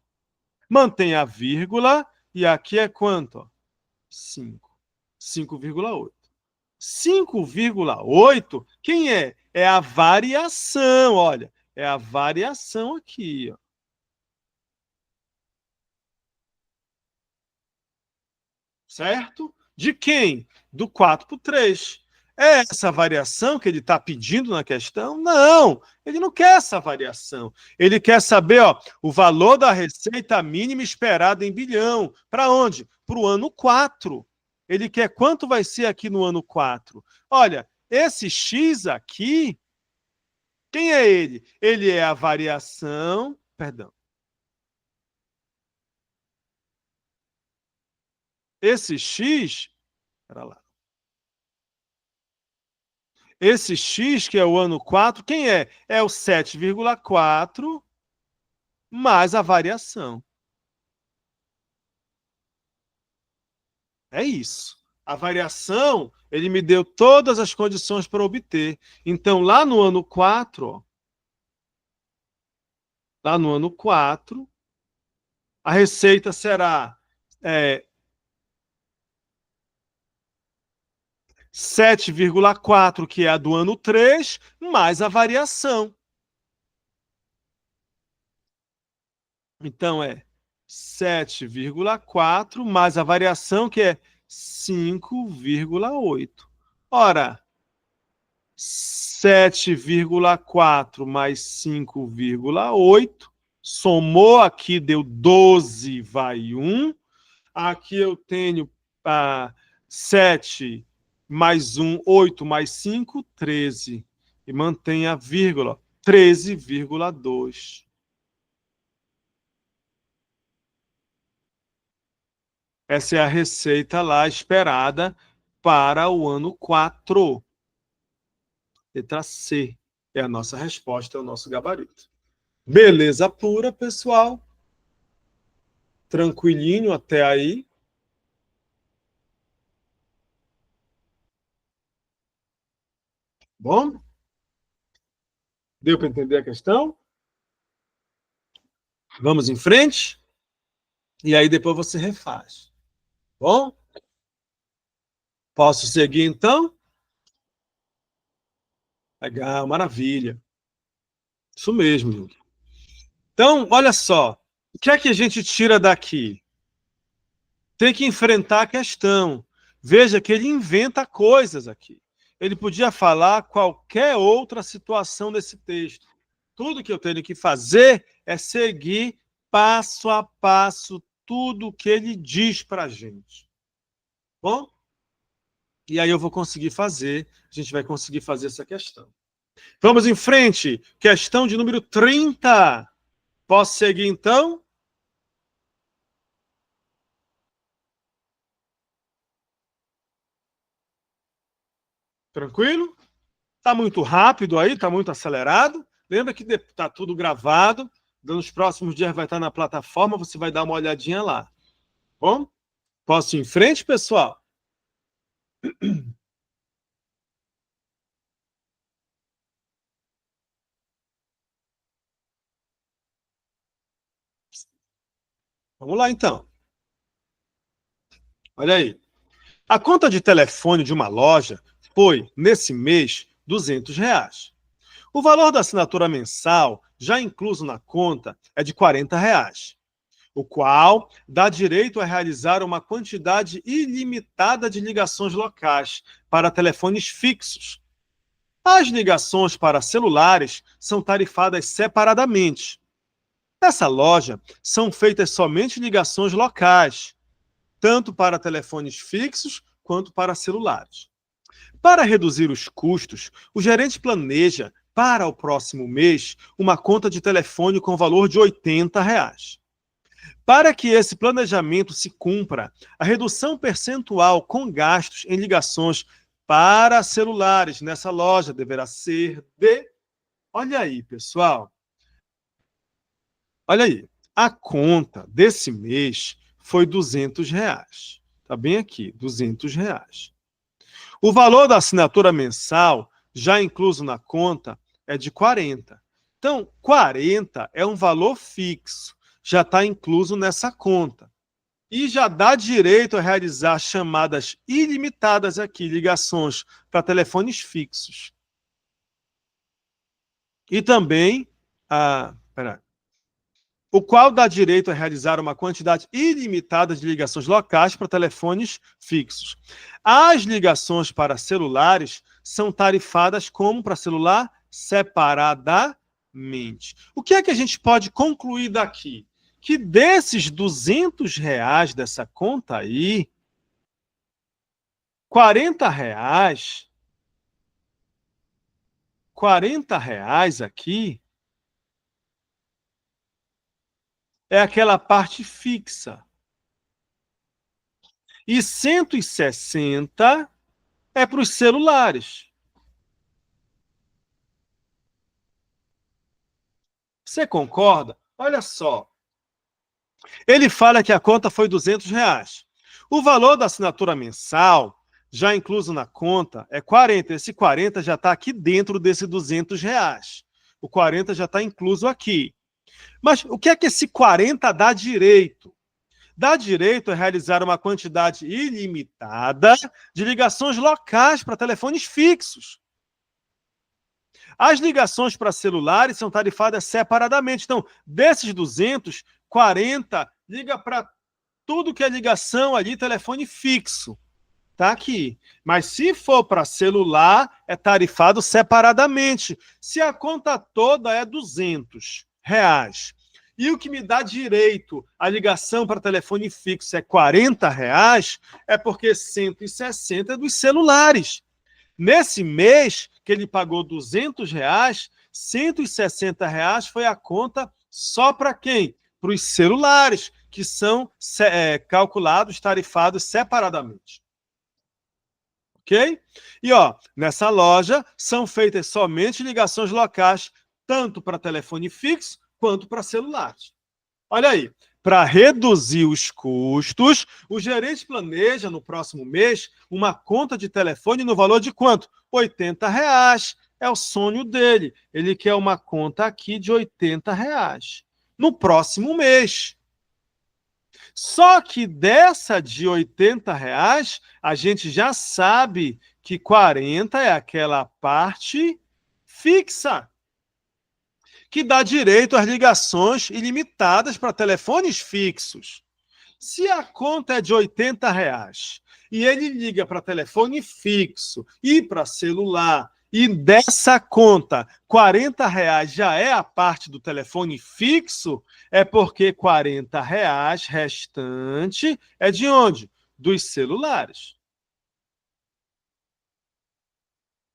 mantém a vírgula, e aqui é quanto? 5. 5,8. 5,8, quem é? É a variação, olha. É a variação aqui, ó. Certo? De quem? Do 4 para o 3. É essa variação que ele está pedindo na questão? Não, ele não quer essa variação. Ele quer saber, ó, o valor da receita mínima esperada em bilhão. Para onde? Para o ano 4. Ele quer quanto vai ser aqui no ano 4. Olha, esse X aqui, quem é ele? Ele é a variação, perdão. esse x, pera lá, esse x, que é o ano 4, quem é? É o 7,4 mais a variação. É isso. A variação, ele me deu todas as condições para obter. Então, lá no ano 4, ó, lá no ano 4, a receita será 7,4, que é a do ano 3, mais a variação. Então, é 7,4 mais a variação, que é 5,8. Ora, 7,4 mais 5,8, somou aqui, deu 12, vai 1. Aqui eu tenho 7 mais 1, 8 mais 5, 13. E mantém a vírgula, 13,2. Essa é a receita lá esperada para o ano 4. Letra C é a nossa resposta, é o nosso gabarito. Beleza pura, pessoal? Tranquilinho até aí? Bom? Deu para entender a questão? Vamos em frente? E aí depois você refaz. Bom? Posso seguir então? Legal, maravilha. Isso mesmo, Júlio. Então, olha só. O que é que a gente tira daqui? Tem que enfrentar a questão. Veja que ele inventa coisas aqui. Ele podia falar qualquer outra situação desse texto. Tudo que eu tenho que fazer é seguir passo a passo tudo o que ele diz para a gente. Bom? E aí eu vou conseguir fazer, a gente vai conseguir fazer essa questão. Vamos em frente. Questão de número 30. Posso seguir então? Tranquilo? Está muito rápido aí, está muito acelerado. Lembra que está tudo gravado. Nos próximos dias vai estar na plataforma, você vai dar uma olhadinha lá. Bom? Posso ir em frente, pessoal? Vamos lá então. Olha aí. A conta de telefone de uma loja foi, nesse mês, R$ 200. O valor da assinatura mensal, já incluso na conta, é de R$ 40, o qual dá direito a realizar uma quantidade ilimitada de ligações locais para telefones fixos. As ligações para celulares são tarifadas separadamente. Nessa loja, são feitas somente ligações locais, tanto para telefones fixos quanto para celulares. Para reduzir os custos, o gerente planeja, para o próximo mês, uma conta de telefone com valor de R$ 80. Para que esse planejamento se cumpra, a redução percentual com gastos em ligações para celulares nessa loja deverá ser de. Olha aí, pessoal. Olha aí. A conta desse mês foi R$ 200. Está bem aqui, R$ 200. O valor da assinatura mensal, já incluso na conta, é de 40. Então, 40 é um valor fixo, já está incluso nessa conta. E já dá direito a realizar chamadas ilimitadas aqui, ligações para telefones fixos. E também, o qual dá direito a realizar uma quantidade ilimitada de ligações locais para telefones fixos. As ligações para celulares são tarifadas como para celular separadamente. O que é que a gente pode concluir daqui? Que desses R$ 200 dessa conta aí, R$ 40, R$ 40 aqui é aquela parte fixa. E 160 é para os celulares. Você concorda? Olha só. Ele fala que a conta foi R$ 200. O valor da assinatura mensal, já incluso na conta, é 40. Esse 40 já está aqui dentro desse R$ 200. O 40 já está incluso aqui. Mas o que é que esse 40 dá direito? Dá direito a realizar uma quantidade ilimitada de ligações locais para telefones fixos. As ligações para celulares são tarifadas separadamente. Então, desses 200, 40 liga para tudo que é ligação ali, telefone fixo. Tá aqui. Mas se for para celular, é tarifado separadamente. Se a conta toda é R$ 200 e o que me dá direito à ligação para telefone fixo é R$ 40, é porque 160 é dos celulares. Nesse mês que ele pagou R$ 200, R$ 160 foi a conta só para quem? Para os celulares, que são calculados, tarifados separadamente. Ok? E nessa loja são feitas somente ligações locais, tanto para telefone fixo quanto para celulares. Olha aí, para reduzir os custos, o gerente planeja no próximo mês uma conta de telefone no valor de quanto? R$ 80. É o sonho dele. Ele quer uma conta aqui de R$ 80 no próximo mês. Só que dessa de R$ 80, a gente já sabe que 40 é aquela parte fixa, que dá direito às ligações ilimitadas para telefones fixos. Se a conta é de R$ 80 e ele liga para telefone fixo e para celular, e dessa conta R$ 40 já é a parte do telefone fixo, é porque R$ 40 restante é de onde? Dos celulares.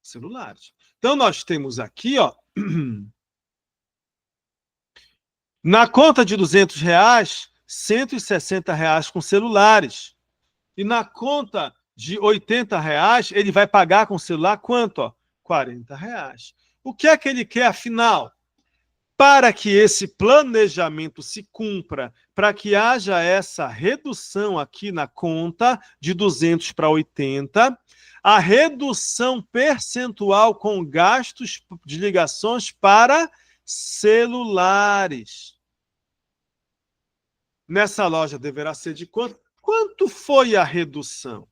Celulares. Então nós temos aqui, na conta de R$ 200, R$ 160 com celulares. E na conta de R$ 80, ele vai pagar com o celular quanto? R$ 40. O que é que ele quer, afinal? Para que esse planejamento se cumpra, para que haja essa redução aqui na conta de 200 para 80, a redução percentual com gastos de ligações para celulares. Nessa loja deverá ser de quanto? Quanto foi a redução?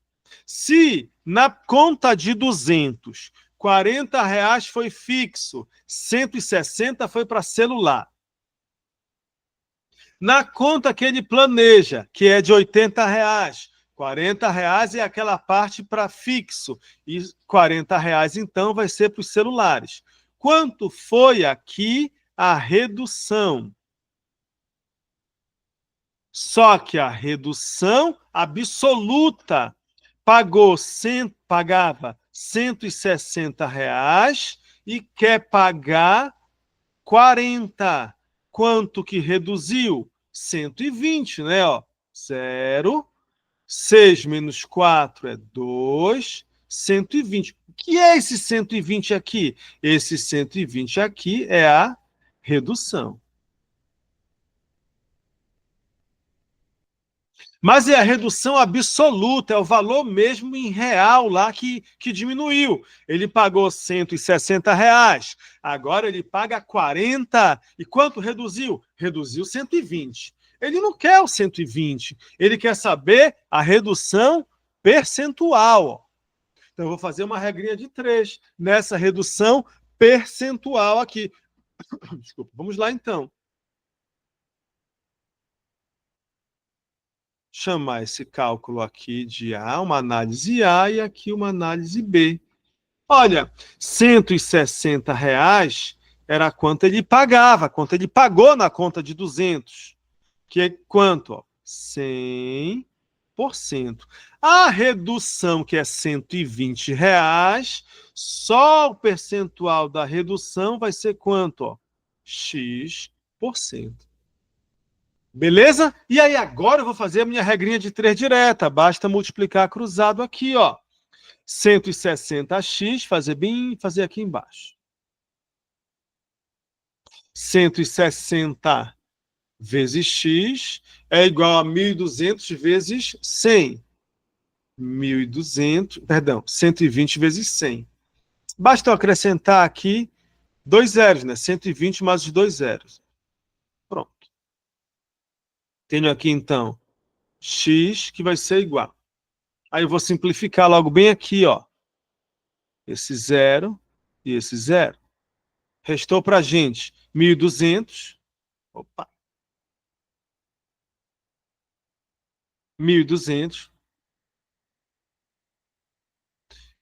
Se na conta de 200, R$ 40 foi fixo, 160 foi para celular. Na conta que ele planeja, que é de R$ 80, R$ 40 é aquela parte para fixo, e R$ 40 então vai ser para os celulares. Quanto foi aqui a redução? Só que a redução absoluta pagava R$ 160 e quer pagar 40. Quanto que reduziu? 120, né? 0, 6 menos 4 é 2, 120. O que é esse 120 aqui? Esse 120 aqui é a redução. Mas é a redução absoluta, é o valor mesmo em real lá que diminuiu. Ele pagou R$ 160, agora ele paga 40. E quanto reduziu? Reduziu 120. Ele não quer o 120, ele quer saber a redução percentual. Então, eu vou fazer uma regrinha de 3 nessa redução percentual aqui. Desculpa, vamos lá então. Chamar esse cálculo aqui de A, uma análise A, e aqui uma análise B. Olha, R$ 160 era quanto ele pagava, quanto ele pagou na conta de 200, que é quanto? 100%. A redução, que é R$ 120, só o percentual da redução vai ser quanto? X%. Beleza? E aí agora eu vou fazer a minha regrinha de 3 direta. Basta multiplicar cruzado aqui, ó. 160x, fazer aqui embaixo. 160 vezes x é igual a 1.200 vezes 100. 1.200, perdão, 120 vezes 100. Basta eu acrescentar aqui 2 zeros, né? 120 mais os 2 zeros. Pronto. Tenho aqui, então, x, que vai ser igual. Aí eu vou simplificar logo bem aqui, ó. Esse zero e esse zero. Restou para a gente 1.200. Opa. 1.200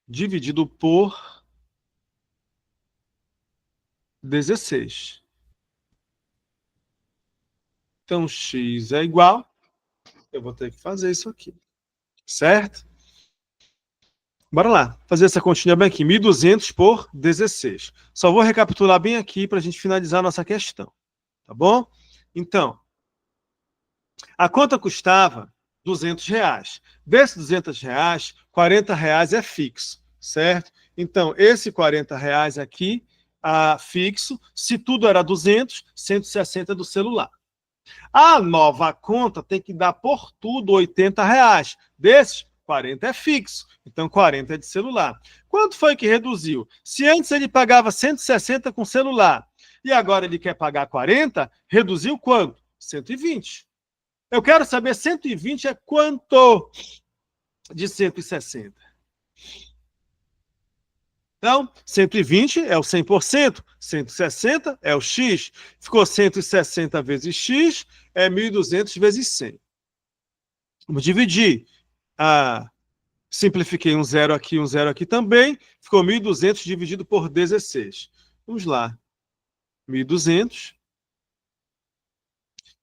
dividido por 16. Então, x é igual. Eu vou ter que fazer isso aqui. Certo? Bora lá. Fazer essa continha bem aqui. 1.200 por 16. Só vou recapitular bem aqui para a gente finalizar a nossa questão. Tá bom? Então, a conta custava R$ 200. Desses R$ 200, R$ 40 é fixo, certo? Então, esse R$ 40 aqui, fixo, se tudo era 200, 160 do celular. A nova conta tem que dar por tudo R$ 80. Desses, 40 é fixo, então 40 é de celular. Quanto foi que reduziu? Se antes ele pagava 160 com celular e agora ele quer pagar 40, reduziu quanto? 120. Eu quero saber 120 é quanto de 160. Então, 120 é o 100%, 160 é o x. Ficou 160 vezes x, é 1.200 vezes 100. Vamos dividir. Simplifiquei um zero aqui também. Ficou 1.200 dividido por 16. Vamos lá. 1.200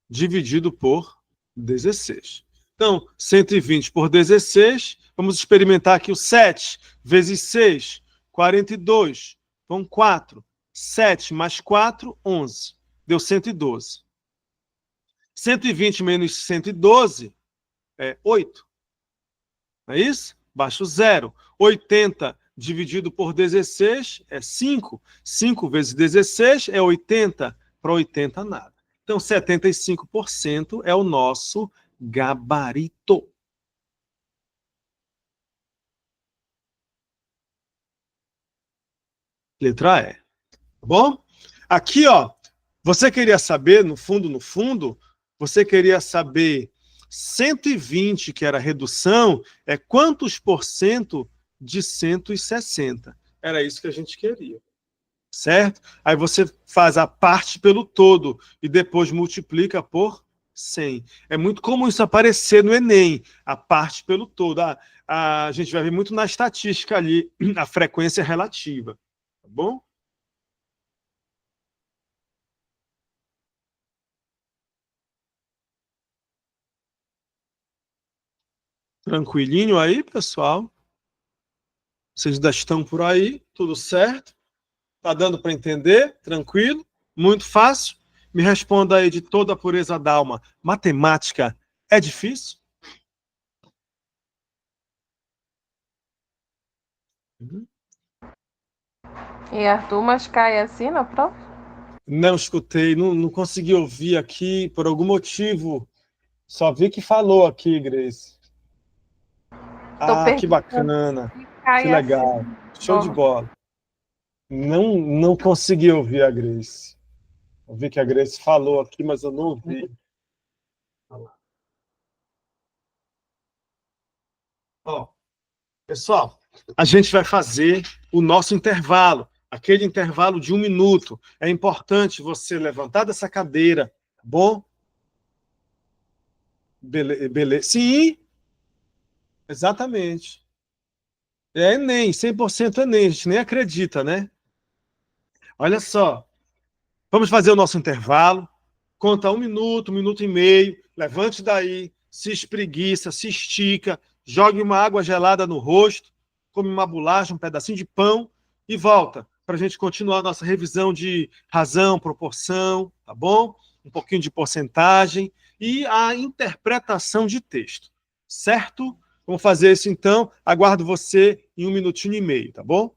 dividido por 16. Então, 120 por 16. Vamos experimentar aqui o 7 vezes 6, 42. Vão 4. 7 mais 4, 11. Deu 112. 120 menos 112 é 8. Não é isso? Baixa o zero. 80 dividido por 16 é 5. 5 vezes 16 é 80. Para 80, nada. Então, 75% é o nosso gabarito. Letra E. Tá bom? Aqui, ó, você queria saber, no fundo, você queria saber 120, que era a redução, é quantos por cento de 160? Era isso que a gente queria. Certo? Aí você faz a parte pelo todo e depois multiplica por 100. É muito comum isso aparecer no Enem, a parte pelo todo. A gente vai ver muito na estatística ali, a frequência relativa. Tá bom? Tranquilinho aí, pessoal? Vocês ainda estão por aí? Tudo certo? Tá dando para entender? Tranquilo? Muito fácil? Me responda aí de toda a pureza da alma. Matemática é difícil? E Arthur, mas cai assim na prova? Não escutei, não consegui ouvir aqui por algum motivo. Só vi que falou aqui, Grace. Tô Que perguntando bacana. se Que cai assim legal. na Show de prova. bola. Não consegui ouvir a Grace. Eu vi que a Grace falou aqui, mas eu não ouvi. Ó, pessoal, a gente vai fazer o nosso intervalo, aquele intervalo de 1 minuto. É importante você levantar dessa cadeira, tá bom? Beleza. Sim, exatamente. É Enem, 100% Enem, a gente nem acredita, né? Olha só, vamos fazer o nosso intervalo, conta 1 minuto e meio, levante daí, se espreguiça, se estica, jogue uma água gelada no rosto, come uma bolacha, um pedacinho de pão e volta para a gente continuar a nossa revisão de razão, proporção, tá bom? Um pouquinho de porcentagem. e a interpretação de texto. Certo? Vamos fazer isso então. Aguardo você em 1 minutinho e meio, tá bom?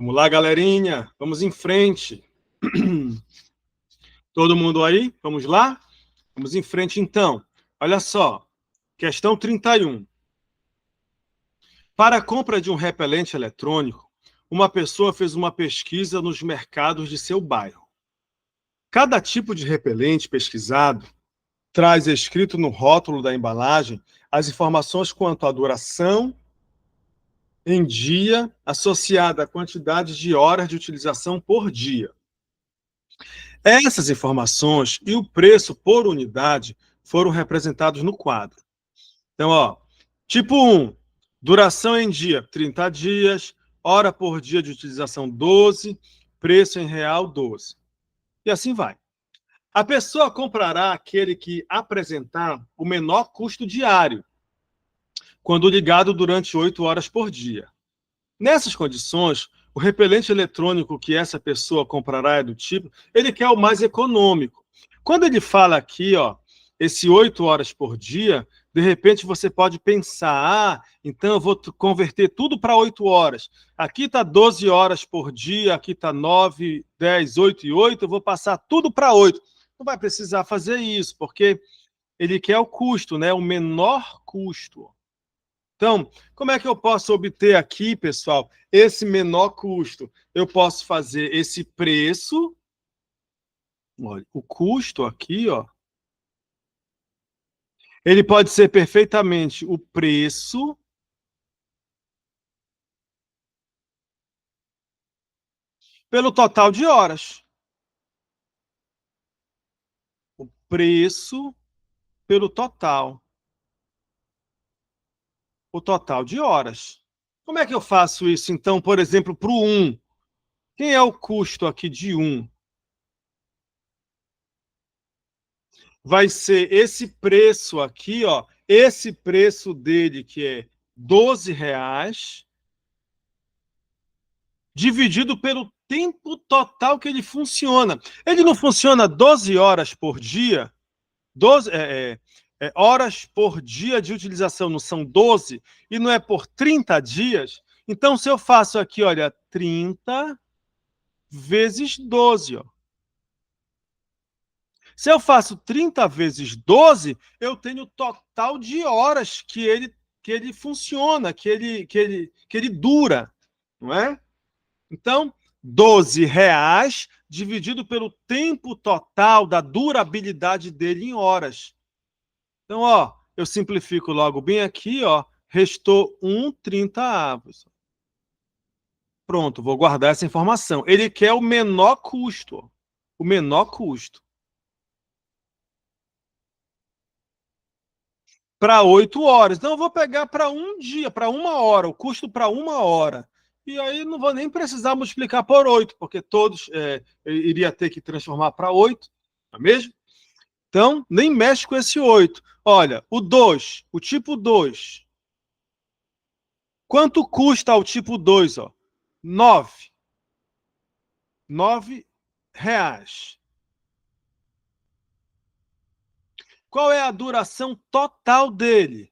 Vamos lá, galerinha. Vamos em frente. Todo mundo aí? Vamos lá? Vamos em frente, então. Olha só. Questão 31. Para a compra de um repelente eletrônico, uma pessoa fez uma pesquisa nos mercados de seu bairro. Cada tipo de repelente pesquisado traz escrito no rótulo da embalagem as informações quanto à duração, em dia associada à quantidade de horas de utilização por dia. Essas informações e o preço por unidade foram representados no quadro. Então, ó, tipo 1, duração em dia, 30 dias, hora por dia de utilização 12, preço em real 12. E assim vai. A pessoa comprará aquele que apresentar o menor custo diário, quando ligado durante 8 horas por dia. Nessas condições, o repelente eletrônico que essa pessoa comprará é do tipo, ele quer o mais econômico. Quando ele fala aqui, ó, esse 8 horas por dia, de repente você pode pensar, então eu vou converter tudo para 8 horas. Aqui está 12 horas por dia, aqui está 9, 10, 8 e 8, eu vou passar tudo para 8. Não vai precisar fazer isso, porque ele quer o custo, né? O menor custo. Então, como é que eu posso obter aqui, pessoal, esse menor custo? Eu posso fazer esse preço, olha, o custo aqui, ó, ele pode ser perfeitamente o preço pelo total de horas. O preço pelo total. O total de horas. Como é que eu faço isso, então, por exemplo, para o 1? Quem é o custo aqui de 1? Vai ser esse preço aqui, ó, esse preço dele, que é R$ 12, dividido pelo tempo total que ele funciona. Ele não funciona 12 horas por dia? 12 horas por dia de utilização, não são 12? E não é por 30 dias? Então, se eu faço aqui, olha, 30 vezes 12, ó. Se eu faço 30 vezes 12, eu tenho o total de horas que ele funciona, que ele dura, não é? Então, R$ 12 dividido pelo tempo total da durabilidade dele em horas. Então, ó, eu simplifico logo bem aqui, ó, restou 1,30 avos. Pronto, vou guardar essa informação. Ele quer o menor custo, ó, o menor custo. Para 8 horas. Então, eu vou pegar para um dia, para 1 hora, o custo para 1 hora. E aí não vou nem precisar multiplicar por 8, porque todos iria ter que transformar para 8, não é mesmo? Então, nem mexe com esse 8. Olha, o 2, o tipo 2. Quanto custa o tipo 2? Ó? 9. R$ 9. Qual é a duração total dele?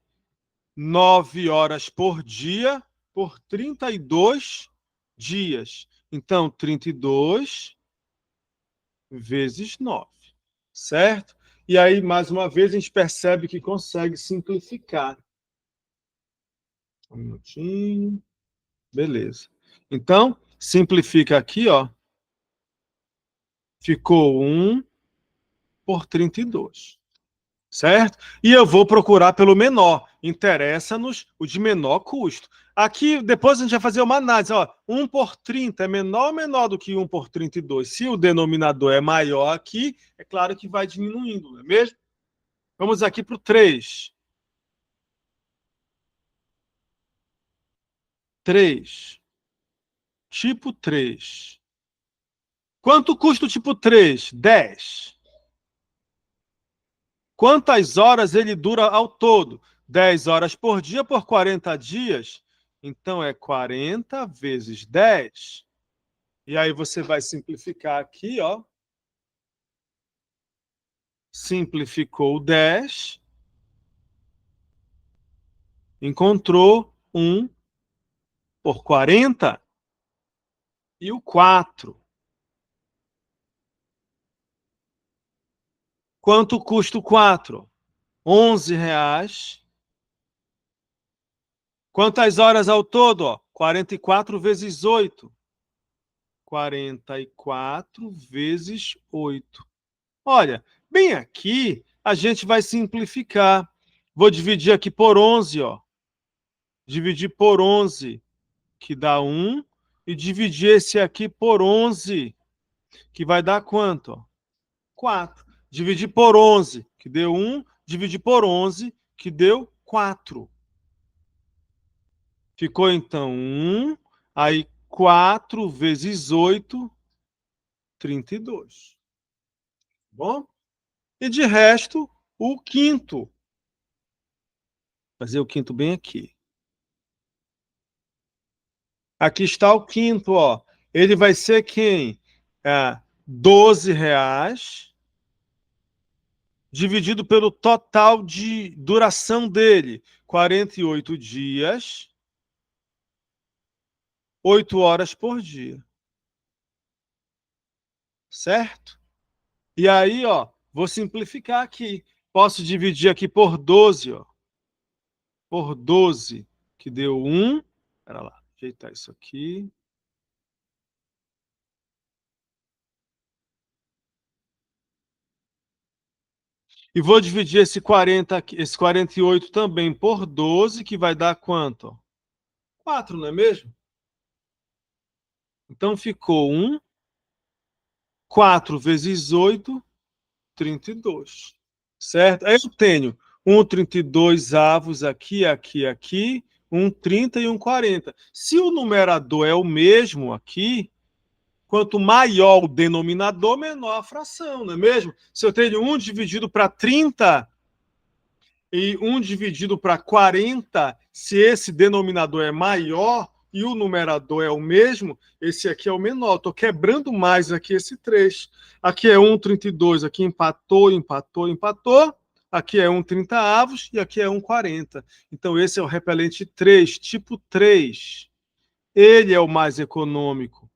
9 horas por dia por 32 dias. Então, 32 vezes 9, certo? E aí, mais uma vez, a gente percebe que consegue simplificar. Um minutinho. Beleza. Então, simplifica aqui, ó. Ficou 1 por 32. Certo? E eu vou procurar pelo menor. Interessa-nos o de menor custo. Aqui, depois a gente vai fazer uma análise. Ó, 1 por 30 é menor ou menor do que 1 por 32? Se o denominador é maior aqui, é claro que vai diminuindo, não é mesmo? Vamos aqui para o 3. 3. Tipo 3. Quanto custa o tipo 3? 10. Quantas horas ele dura ao todo? 10 horas por dia por 40 dias. Então, é 40 vezes 10. E aí você vai simplificar aqui, ó. Simplificou 10. Encontrou 1 por 40. E o 4. Quanto custa o 4? R$ 11. Quantas horas ao todo? Ó? 44 vezes 8. 44 vezes 8. Olha, bem aqui, a gente vai simplificar. Vou dividir aqui por 11, ó. Dividir por 11. que dá 1, e dividir esse aqui por 11, que vai dar quanto? 4. Dividir por 11, que deu 1, dividir por 11, que deu 4. Ficou, então, 1, aí 4 vezes 8, 32. Bom? E de resto, o quinto. Vou fazer o quinto bem aqui. Aqui está o quinto, ó. Ele vai ser quem? R$ 12 dividido pelo total de duração dele, 48 dias, 8 horas por dia. Certo? E aí, ó, vou simplificar aqui. Posso dividir aqui por 12, ó. Por 12, que deu 1. Espera lá, ajeitar isso aqui. E vou dividir esse 40 aqui, esse 48 também por 12, que vai dar quanto? 4, não é mesmo? Então ficou 1, 4 vezes 8, 32. Certo? Aí eu tenho 1,32 avos aqui, aqui, aqui, 1,30 e 1,40. Se o numerador é o mesmo aqui, quanto maior o denominador, menor a fração, não é mesmo? Se eu tenho 1 dividido para 30 e 1 dividido para 40, se esse denominador é maior e o numerador é o mesmo, esse aqui é o menor. Estou quebrando mais aqui esse 3. Aqui é 1,32, aqui empatou, empatou, empatou. Aqui é 1,30 avos e aqui é 1,40. Então esse é o repelente 3, tipo 3. Ele é o mais econômico.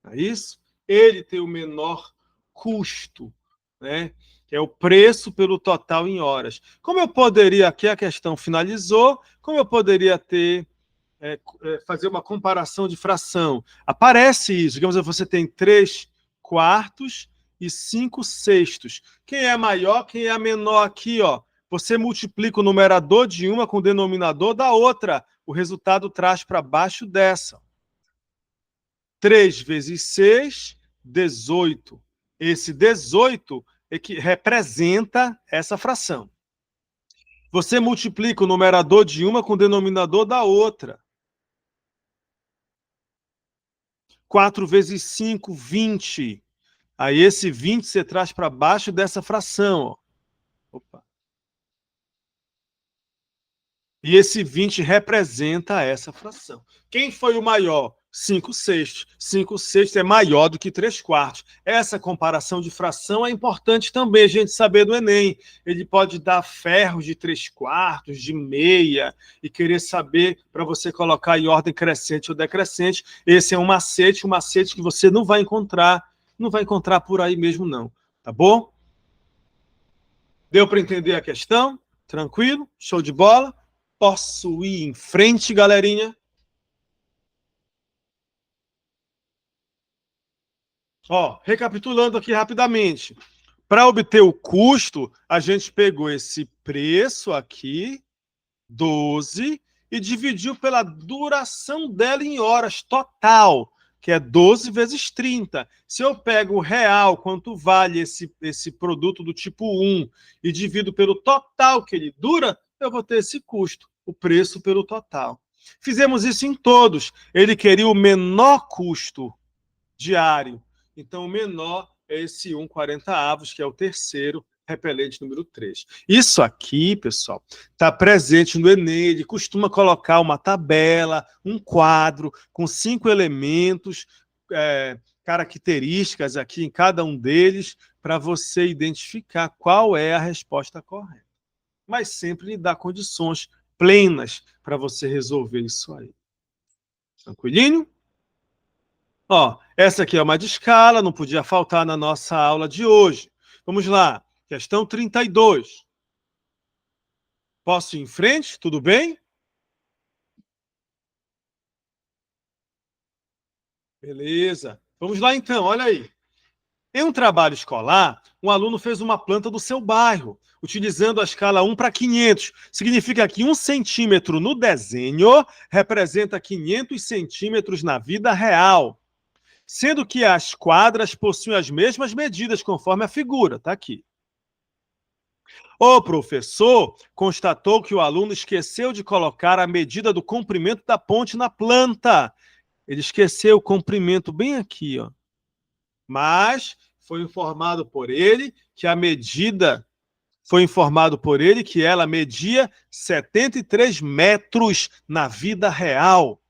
É isso? Ele tem o menor custo, né? Que é o preço pelo total em horas. Como eu poderia, aqui a questão finalizou, como eu poderia ter, fazer uma comparação de fração? Aparece isso, digamos que você tem 3 quartos e 5 sextos. Quem é maior, quem é menor aqui, ó? Você multiplica o numerador de uma com o denominador da outra. O resultado traz para baixo dessa. 3 vezes 6, 18. Esse 18 é que representa essa fração. Você multiplica o numerador de uma com o denominador da outra. 4 vezes 5, 20. Aí esse 20 você traz para baixo dessa fração. Ó. Opa. E esse 20 representa essa fração. Quem foi o maior? 5 sextos. 5 sextos é maior do que 3 quartos. Essa comparação de fração é importante também a gente saber do Enem. Ele pode dar ferros de 3 quartos, de meia, e querer saber para você colocar em ordem crescente ou decrescente. Esse é um macete que você não vai encontrar por aí mesmo não. Tá bom? Deu para entender a questão? Tranquilo? Show de bola? Posso ir em frente, galerinha? Ó, recapitulando aqui rapidamente. Para obter o custo, a gente pegou esse preço aqui, 12, e dividiu pela duração dela em horas total, que é 12 vezes 30. Se eu pego o real, quanto vale esse produto do tipo 1, e divido pelo total que ele dura, eu vou ter esse custo, o preço pelo total. Fizemos isso em todos. Ele queria o menor custo diário. Então, o menor é esse 1,40 avos, que é o terceiro repelente número 3. Isso aqui, pessoal, está presente no Enem. Ele costuma colocar uma tabela, um quadro com 5 elementos, características aqui em cada um deles, para você identificar qual é a resposta correta. Mas sempre lhe dá condições plenas para você resolver isso aí. Tranquilinho? Ó, essa aqui é uma de escala, não podia faltar na nossa aula de hoje. Vamos lá, questão 32. Posso ir em frente? Tudo bem? Beleza. Vamos lá então, olha aí. Em um trabalho escolar, um aluno fez uma planta do seu bairro, utilizando a escala 1:500. Significa que 1 centímetro no desenho representa 500 centímetros na vida real, sendo que as quadras possuem as mesmas medidas conforme a figura. Está aqui. O professor constatou que o aluno esqueceu de colocar a medida do comprimento da ponte na planta. Ele esqueceu o comprimento bem aqui, ó. Mas foi informado por ele que ela media 73 metros na vida real.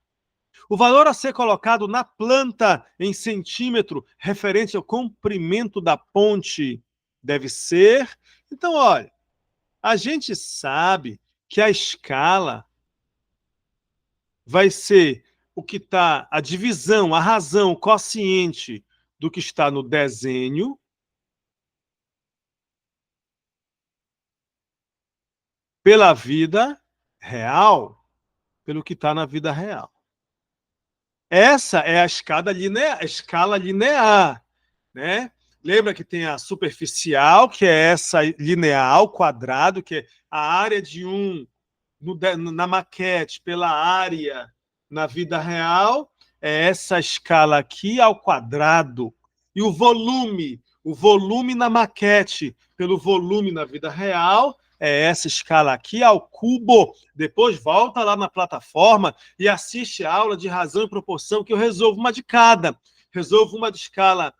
O valor a ser colocado na planta em centímetro referente ao comprimento da ponte deve ser... Então, olha, a gente sabe que a escala vai ser o que está, a divisão, a razão, o quociente do que está no desenho pela vida real, pelo que está na vida real. Essa é a escala linear, né? Lembra que tem a superficial, que é essa linear, quadrado, que é a área de na maquete pela área na vida real, é essa escala aqui ao quadrado. E o volume na maquete pelo volume na vida real, é essa escala aqui ao cubo. Depois volta lá na plataforma e assiste a aula de razão e proporção, que eu resolvo uma de cada. Resolvo uma de escala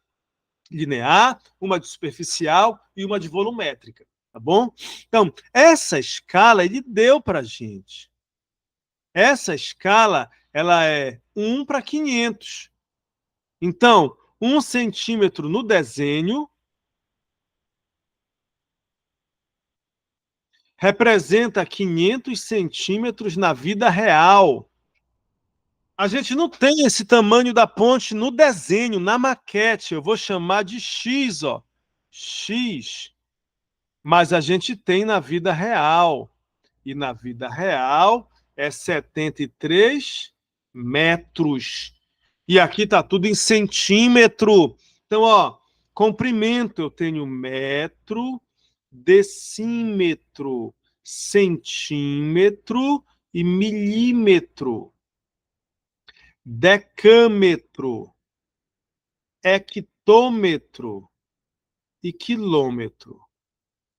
linear, uma de superficial e uma de volumétrica, tá bom? Então, essa escala ele deu para a gente. Essa escala ela é 1:500. Então, 1 centímetro no desenho representa 500 centímetros na vida real. A gente não tem esse tamanho da ponte no desenho, na maquete. Eu vou chamar de X, ó. X. Mas a gente tem na vida real. E na vida real é 73 metros. E aqui está tudo em centímetro. Então, ó, comprimento eu tenho metro, decímetro, centímetro e milímetro. Decâmetro, hectômetro e quilômetro.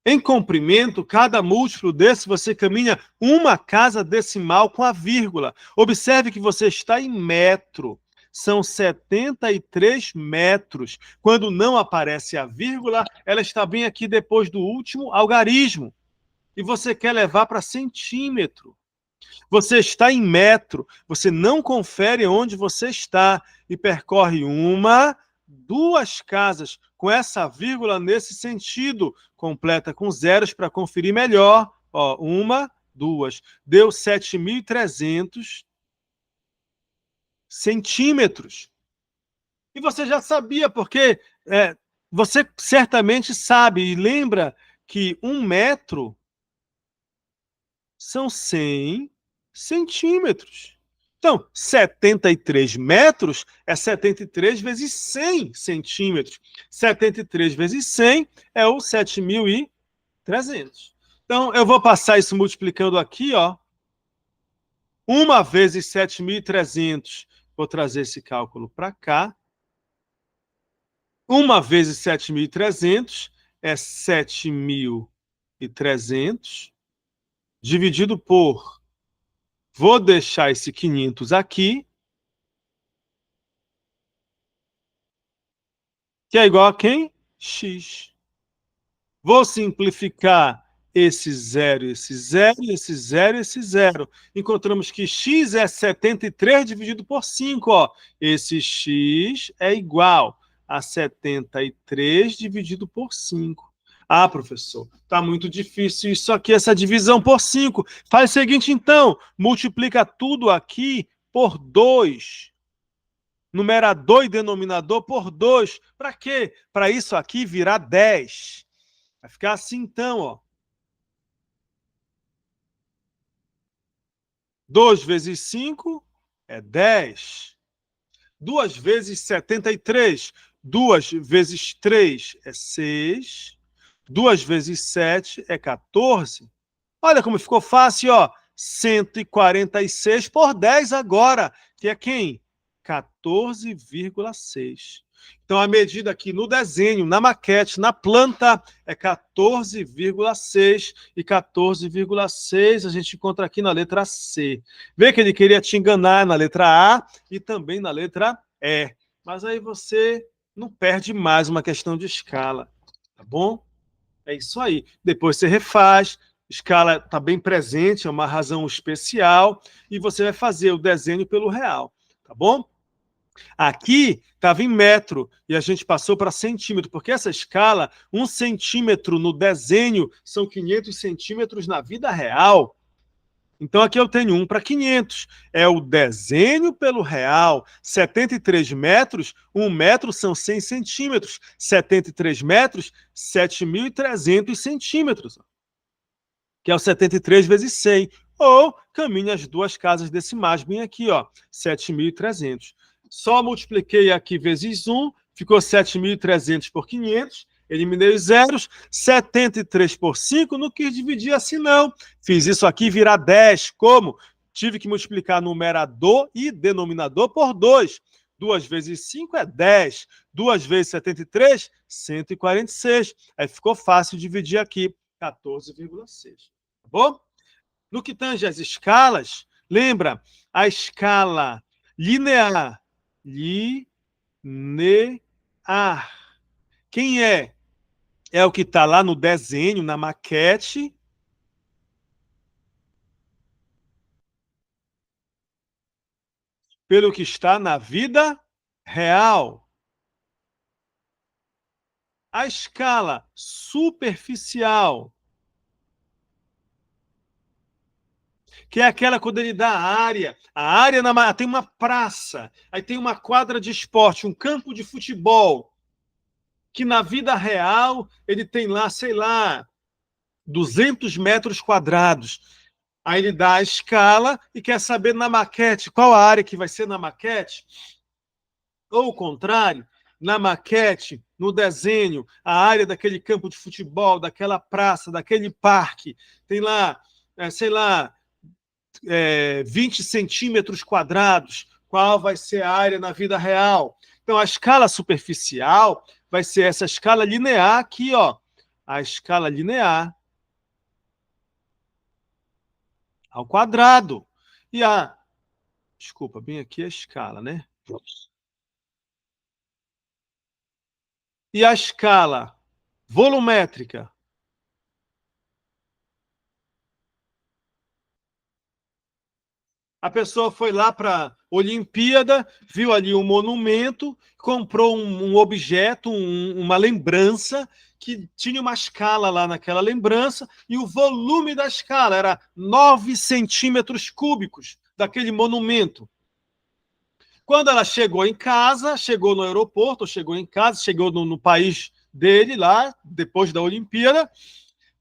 Em comprimento, cada múltiplo desse você caminha uma casa decimal com a vírgula. Observe que você está em metro. São 73 metros. Quando não aparece a vírgula, ela está bem aqui depois do último algarismo. E você quer levar para centímetro. Você está em metro, você não confere onde você está e percorre uma, 2 casas com essa vírgula nesse sentido. Completa com zeros para conferir melhor. Ó, 1, 2. Deu 7.300 centímetros. E você já sabia, porque você certamente sabe e lembra que 1 metro são 100 centímetros. Então, 73 metros é 73 vezes 100 centímetros. 73 vezes 100 é o 7.300. Então, eu vou passar isso multiplicando aqui, ó. 1 vezes 7.300. Vou trazer esse cálculo para cá. 1 vezes 7.300 é 7.300 dividido por... Vou deixar esse 500 aqui, que é igual a quem? X. Vou simplificar esse zero, esse zero, esse zero, esse zero. Encontramos que x é 73 dividido por 5. Ó. Esse x é igual a 73 dividido por 5. Ah, professor, está muito difícil isso aqui, essa divisão por 5. Faz o seguinte, então, multiplica tudo aqui por 2. Numerador e denominador por 2. Para quê? Para isso aqui virar 10. Vai ficar assim, então, ó. 2 vezes 5 é 10. 2 vezes 73. 2 vezes 3 é 6. 2 vezes 7 é 14. Olha como ficou fácil, ó. 146 por 10 agora, que é quem? 14,6. Então, a medida aqui no desenho, na maquete, na planta, é 14,6. E 14,6 a gente encontra aqui na letra C. Vê que ele queria te enganar na letra A e também na letra E. Mas aí você não perde mais uma questão de escala, tá bom? É isso aí. Depois você refaz, escala está bem presente, é uma razão especial, e você vai fazer o desenho pelo real, tá bom? Aqui estava em metro e a gente passou para centímetro, porque essa escala, 1 centímetro no desenho são 500 centímetros na vida real. Então aqui eu tenho 1 para 500. É o desenho pelo real. 73 metros, 1 metro são 100 centímetros. 73 metros, 7.300 centímetros. Que é o 73 vezes 100. Ou caminha as duas casas decimais, bem aqui, ó, 7.300. Só multipliquei aqui vezes 1, ficou 7.300 por 500. Eliminei os zeros, 73 por 5, não quis dividir assim não. Fiz isso aqui virar 10, como? Tive que multiplicar numerador e denominador por 2. 2 vezes 5 é 10. 2 vezes 73, 146. Aí ficou fácil dividir aqui, 14,6. Tá bom? No que tange às escalas, lembra? A escala linear. Linear. Quem é? É o que está lá no desenho, na maquete. Pelo que está na vida real. A escala superficial, que é aquela quando ele dá a área. A área tem uma praça, aí tem uma quadra de esporte, um campo de futebol, que na vida real ele tem lá, sei lá, 200 metros quadrados. Aí ele dá a escala e quer saber na maquete qual a área que vai ser na maquete. Ou o contrário, na maquete, no desenho, a área daquele campo de futebol, daquela praça, daquele parque, tem lá, sei lá, 20 centímetros quadrados. Qual vai ser a área na vida real? Então, a escala superficial vai ser essa escala linear aqui, ó. A escala linear ao quadrado. E a... Desculpa, bem aqui a escala, né? E a escala volumétrica. A pessoa foi lá para a Olimpíada, viu ali um monumento, comprou um objeto, uma lembrança, que tinha uma escala lá naquela lembrança, e o volume da escala era 9 centímetros cúbicos daquele monumento. Quando ela chegou em casa, chegou no aeroporto, chegou em casa, chegou no país dele lá, depois da Olimpíada,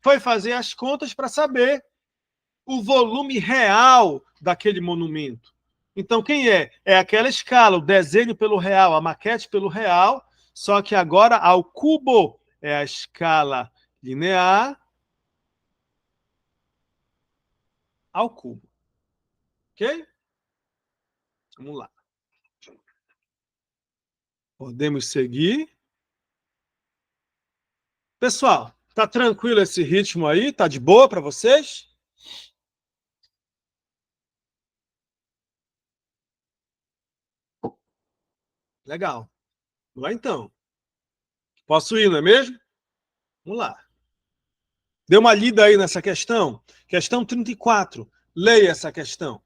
foi fazer as contas para saber o volume real daquele monumento. Então, quem é? É aquela escala, o desenho pelo real, a maquete pelo real, só que agora ao cubo. É a escala linear ao cubo. Ok? Vamos lá. Podemos seguir. Pessoal, tá tranquilo esse ritmo aí? Tá de boa para vocês? Legal. Vamos lá então. Posso ir, não é mesmo? Vamos lá. Dê uma lida aí nessa questão. Questão 34. Leia essa questão.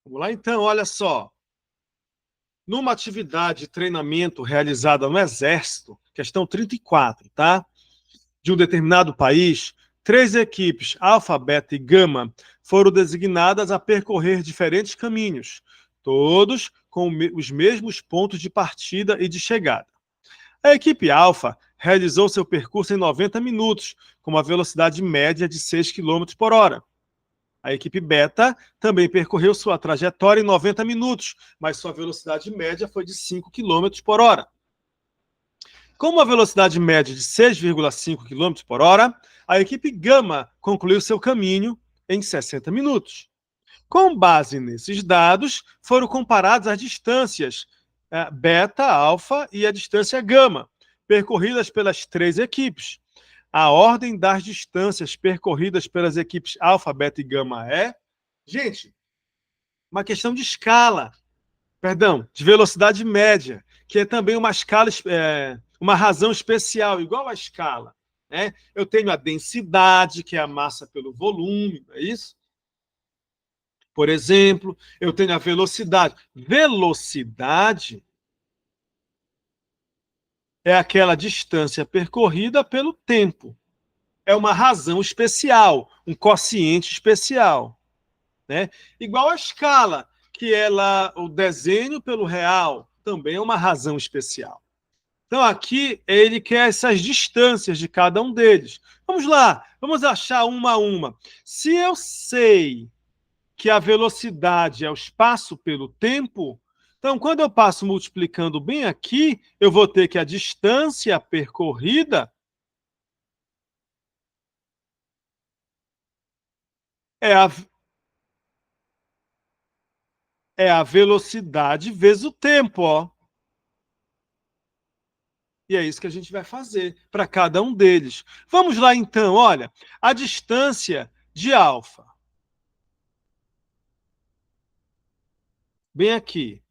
Vamos lá então, olha só. numa atividade de treinamento realizada no Exército, questão 34, tá? De um determinado país, 3 equipes, Alfa, Beta e Gama, foram designadas a percorrer diferentes caminhos, todos com os mesmos pontos de partida e de chegada. A equipe Alfa realizou seu percurso em 90 minutos, com uma velocidade média de 6 km por hora. A equipe Beta também percorreu sua trajetória em 90 minutos, mas sua velocidade média foi de 5 km por hora. Com uma velocidade média de 6,5 km por hora, a equipe Gama concluiu seu caminho em 60 minutos. Com base nesses dados, foram comparadas as distâncias beta, alfa e a distância gama, percorridas pelas 3 equipes. A ordem das distâncias percorridas pelas equipes alfa, beta e gama é, gente, uma questão de escala, perdão, de velocidade média, que é também uma escala, uma razão especial, igual à escala. Né? Eu tenho a densidade, que é a massa pelo volume, não é isso? Por exemplo, eu tenho a velocidade. Velocidade é aquela distância percorrida pelo tempo. É uma razão especial, um quociente especial. Né? Igual a escala, que ela, o desenho pelo real, também é uma razão especial. Então, aqui, ele quer essas distâncias de cada um deles. Vamos lá, vamos achar uma a uma. Se eu sei que a velocidade é o espaço pelo tempo, então, quando eu passo multiplicando bem aqui, eu vou ter que a distância percorrida é a, é a velocidade vezes o tempo, ó. E é isso que a gente vai fazer para cada um deles. Vamos lá, então, olha, a distância de alfa. Bem aqui.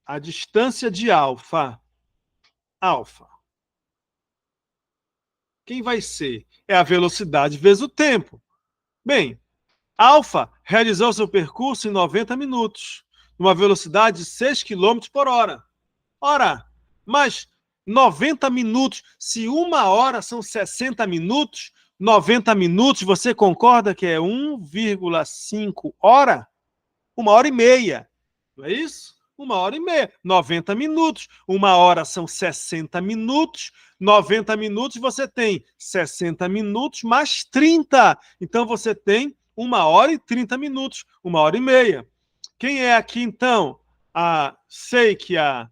A distância de alfa. Alfa. Quem vai ser? É a velocidade vezes o tempo. Bem, alfa realizou seu percurso em 90 minutos, numa velocidade de 6 km por hora. Ora, mas 90 minutos, se uma hora são 60 minutos, 90 minutos, você concorda que é 1,5 hora? 1h30, não é isso? 1h30, 90 minutos. Uma hora são 60 minutos, 90 minutos você tem 60 minutos mais 30. Então você tem 1h30 minutos, 1h30. Quem é aqui, então? Sei que a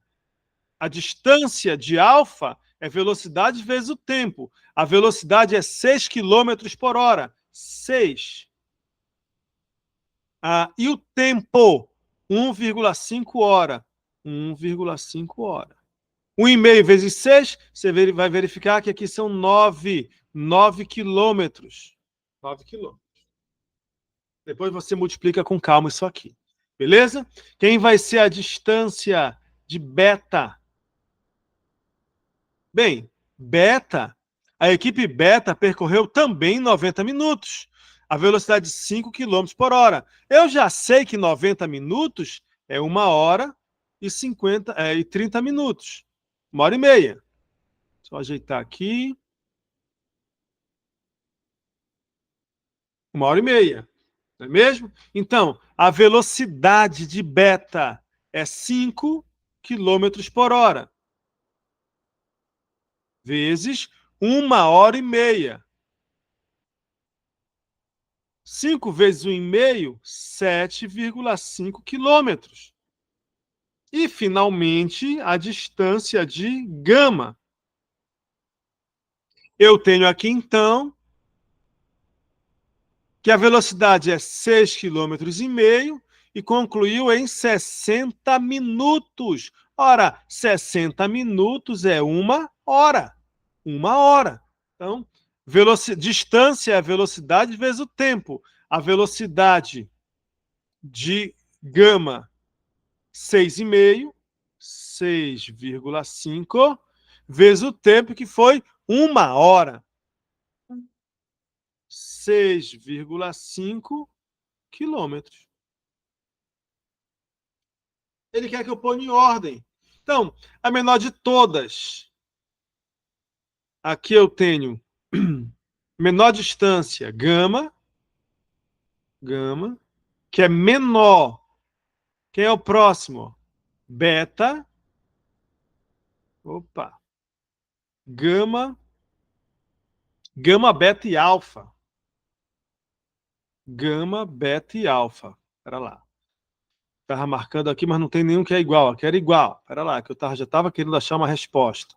distância de alfa é velocidade vezes o tempo. A velocidade é 6 km por hora. 6. E o tempo? 1,5 hora. 1,5 hora. 1,5 vezes 6, você vai verificar que aqui são 9 quilômetros. 9 quilômetros. Depois você multiplica com calma isso aqui. Beleza? Quem vai ser a distância de beta? Bem, beta, a equipe beta percorreu também 90 minutos, a velocidade de 5 km por hora. Eu já sei que 90 minutos é 1h e 30 minutos. 1h30. Só ajeitar aqui. 1h30. Não é mesmo? Então, a velocidade de beta é 5 km por hora. Vezes 1h30. 5 vezes 1,5, 7,5 quilômetros. E, finalmente, a distância de gama. Eu tenho aqui, então, que a velocidade é 6,5 km e concluiu em 60 minutos. Ora, 60 minutos é 1h. 1h. Então, distância é a velocidade vezes o tempo. A velocidade de gama 6,5, 6,5, vezes o tempo que foi 1h. 6,5 quilômetros. Ele quer que eu ponha em ordem. Então, a menor de todas. Aqui eu tenho menor distância, gama, que é menor. Quem é o próximo? Beta. Opa. Gama, beta e alfa. Gama, beta e alfa. Espera lá. Estava marcando aqui, mas não tem nenhum que é igual. Aqui era igual. Espera lá, que eu já estava querendo achar uma resposta.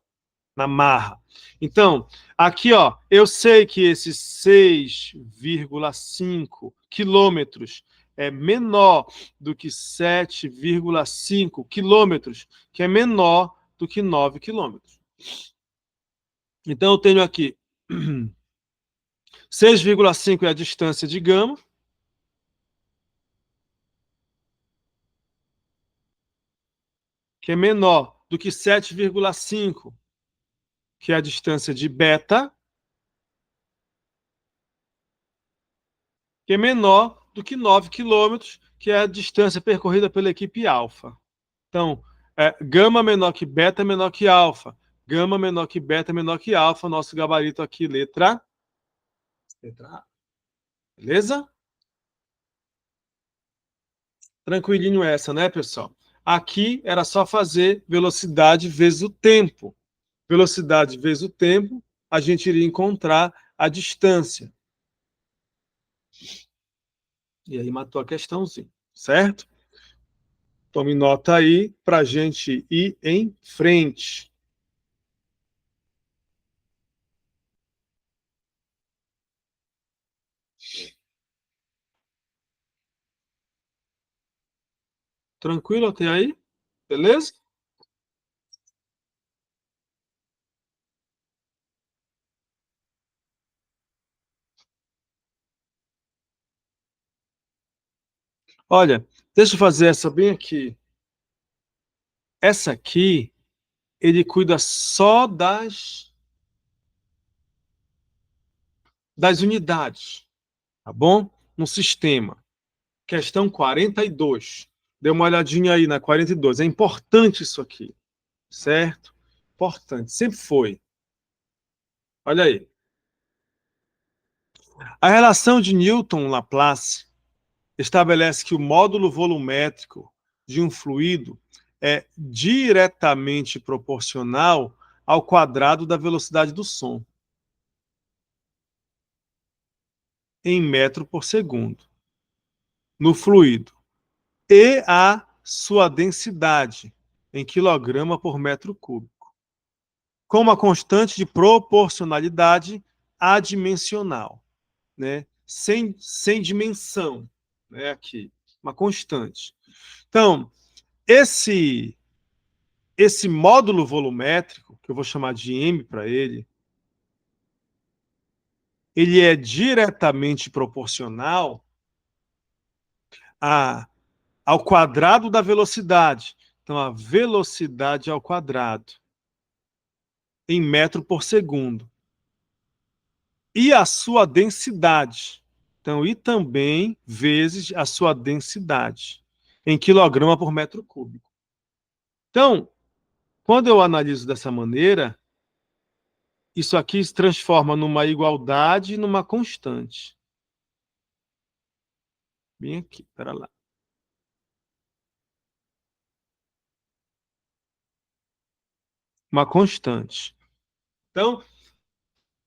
Na marra. Então, aqui, ó, eu sei que esses 6,5 quilômetros é menor do que 7,5 quilômetros, que é menor do que 9 quilômetros. Então, eu tenho aqui 6,5 é a distância de gama. Que é menor do que 7,5, que é a distância de beta, que é menor do que 9 quilômetros, que é a distância percorrida pela equipe alfa. Então, gama menor que beta menor que alfa. Gama menor que beta menor que alfa. Nosso gabarito aqui, letra A. Beleza? Tranquilinho essa, né, pessoal? Aqui era só fazer velocidade vezes o tempo. Velocidade vezes o tempo, a gente iria encontrar a distância. E aí matou a questãozinha, certo? Tome nota aí para a gente ir em frente. Tranquilo até aí? Beleza? Olha, deixa eu fazer essa bem aqui. Essa aqui, ele cuida só das unidades, tá bom? No sistema. Questão 42. Dê uma olhadinha aí na 42. É importante isso aqui, certo? Importante, sempre foi. Olha aí. A relação de Newton-Laplace estabelece que o módulo volumétrico de um fluido é diretamente proporcional ao quadrado da velocidade do som, em metro por segundo, no fluido, e a sua densidade, em quilograma por metro cúbico, com uma constante de proporcionalidade adimensional, né? Sem dimensão, né? Aqui, uma constante. Então, esse módulo volumétrico, que eu vou chamar de M para ele é diretamente proporcional a, ao quadrado da velocidade. Então, a velocidade ao quadrado, em metro por segundo. E a sua densidade. Então, e também vezes a sua densidade, em quilograma por metro cúbico. Então, quando eu analiso dessa maneira, isso aqui se transforma numa igualdade e numa constante. Bem aqui, espera lá. Uma constante. Então,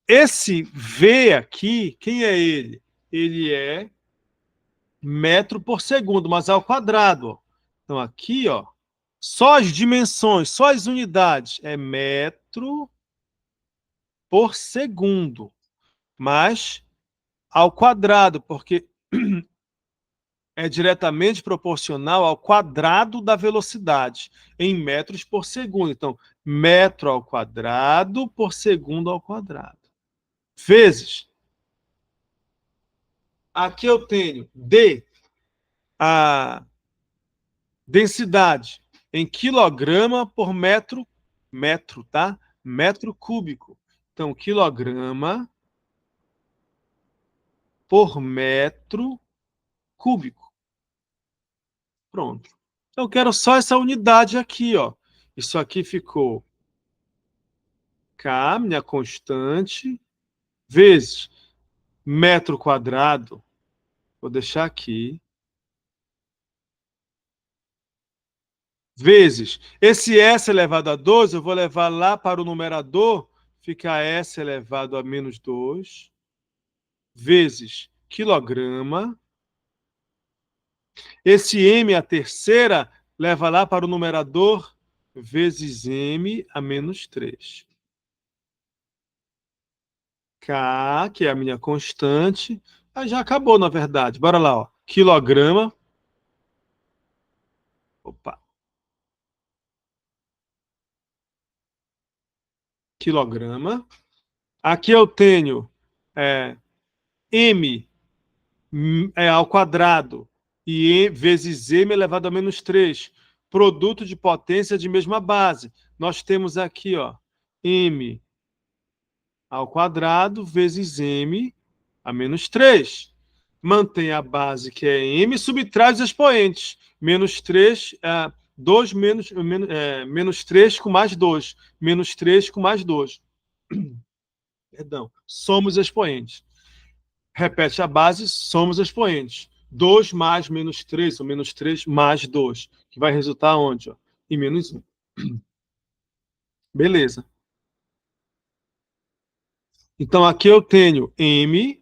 esse V aqui, quem é ele? Ele é metro por segundo, mas ao quadrado. Ó. Então, aqui, ó, só as dimensões, só as unidades é metro por segundo, mas ao quadrado, porque é diretamente proporcional ao quadrado da velocidade, em metros por segundo. Então, metro ao quadrado por segundo ao quadrado. Vezes. Aqui eu tenho D, a densidade, em quilograma por metro, tá? Metro cúbico. Então, quilograma por metro cúbico. Pronto. Eu quero só essa unidade aqui, ó. Isso aqui ficou K, minha constante, vezes metro quadrado. Vou deixar aqui. Vezes. Esse S elevado a 2, eu vou levar lá para o numerador, fica S elevado a menos 2, vezes quilograma. Esse M, a terceira, leva lá para o numerador, vezes M a menos 3. K, que é a minha constante. Ah, já acabou, na verdade. Bora lá, ó. Quilograma. Opa. Quilograma. Aqui eu tenho M ao quadrado e vezes m elevado a menos 3, produto de potência de mesma base. Nós temos aqui, ó, m ao quadrado vezes m a menos 3. Mantém a base, que é m, subtrai os expoentes. Menos 3, 2 menos 3 com mais 2. Menos 3 com mais 2. Perdão, somos expoentes. Repete a base, somos expoentes. 2 mais menos 3, ou menos 3 mais 2, que vai resultar onde? Ó? Em menos 1. Beleza. Então, aqui eu tenho m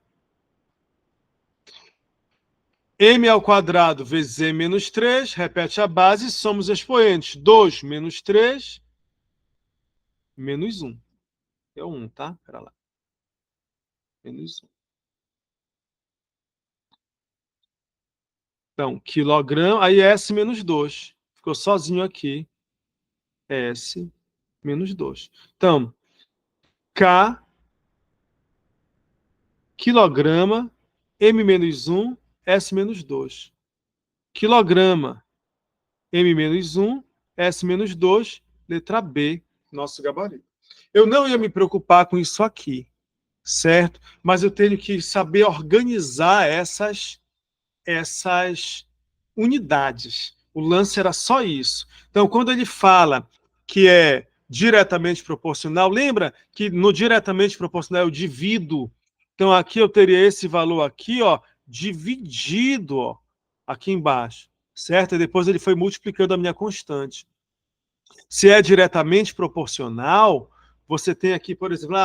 ao quadrado vezes m menos 3, repete a base, somos expoentes. 2 menos 3, menos 1. É o 1, tá? Espera lá. Menos 1. Então, quilograma, aí S menos 2. Ficou sozinho aqui. S menos 2. Então, K quilograma, M menos 1, S menos 2. Quilograma, M menos 1, S menos 2, letra B, nosso gabarito. Eu não ia me preocupar com isso aqui, certo? Mas eu tenho que saber organizar essas unidades. O lance era só isso. Então, quando ele fala que é diretamente proporcional, lembra que no diretamente proporcional eu divido. Então, aqui eu teria esse valor aqui, ó, dividido, ó, aqui embaixo, certo? E depois ele foi multiplicando a minha constante. Se é diretamente proporcional, você tem aqui, por exemplo,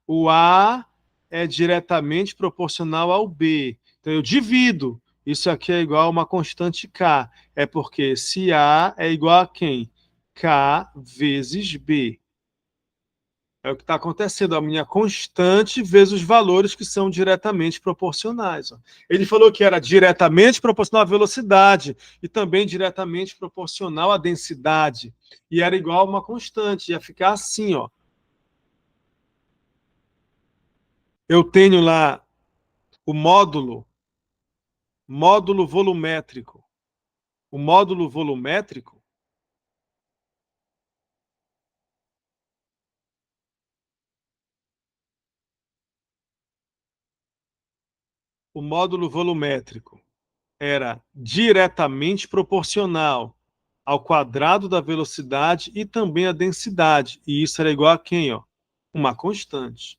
o A é diretamente proporcional ao B. Então, eu divido. Isso aqui é igual a uma constante K. É porque se A é igual a quem? K vezes B. É o que está acontecendo. A minha constante vezes os valores que são diretamente proporcionais. Ó. Ele falou que era diretamente proporcional à velocidade e também diretamente proporcional à densidade. E era igual a uma constante. Ia ficar assim, ó. Eu tenho lá o módulo volumétrico. O módulo volumétrico, o módulo volumétrico era diretamente proporcional ao quadrado da velocidade e também à densidade. E isso era igual a quem? Ó? Uma constante.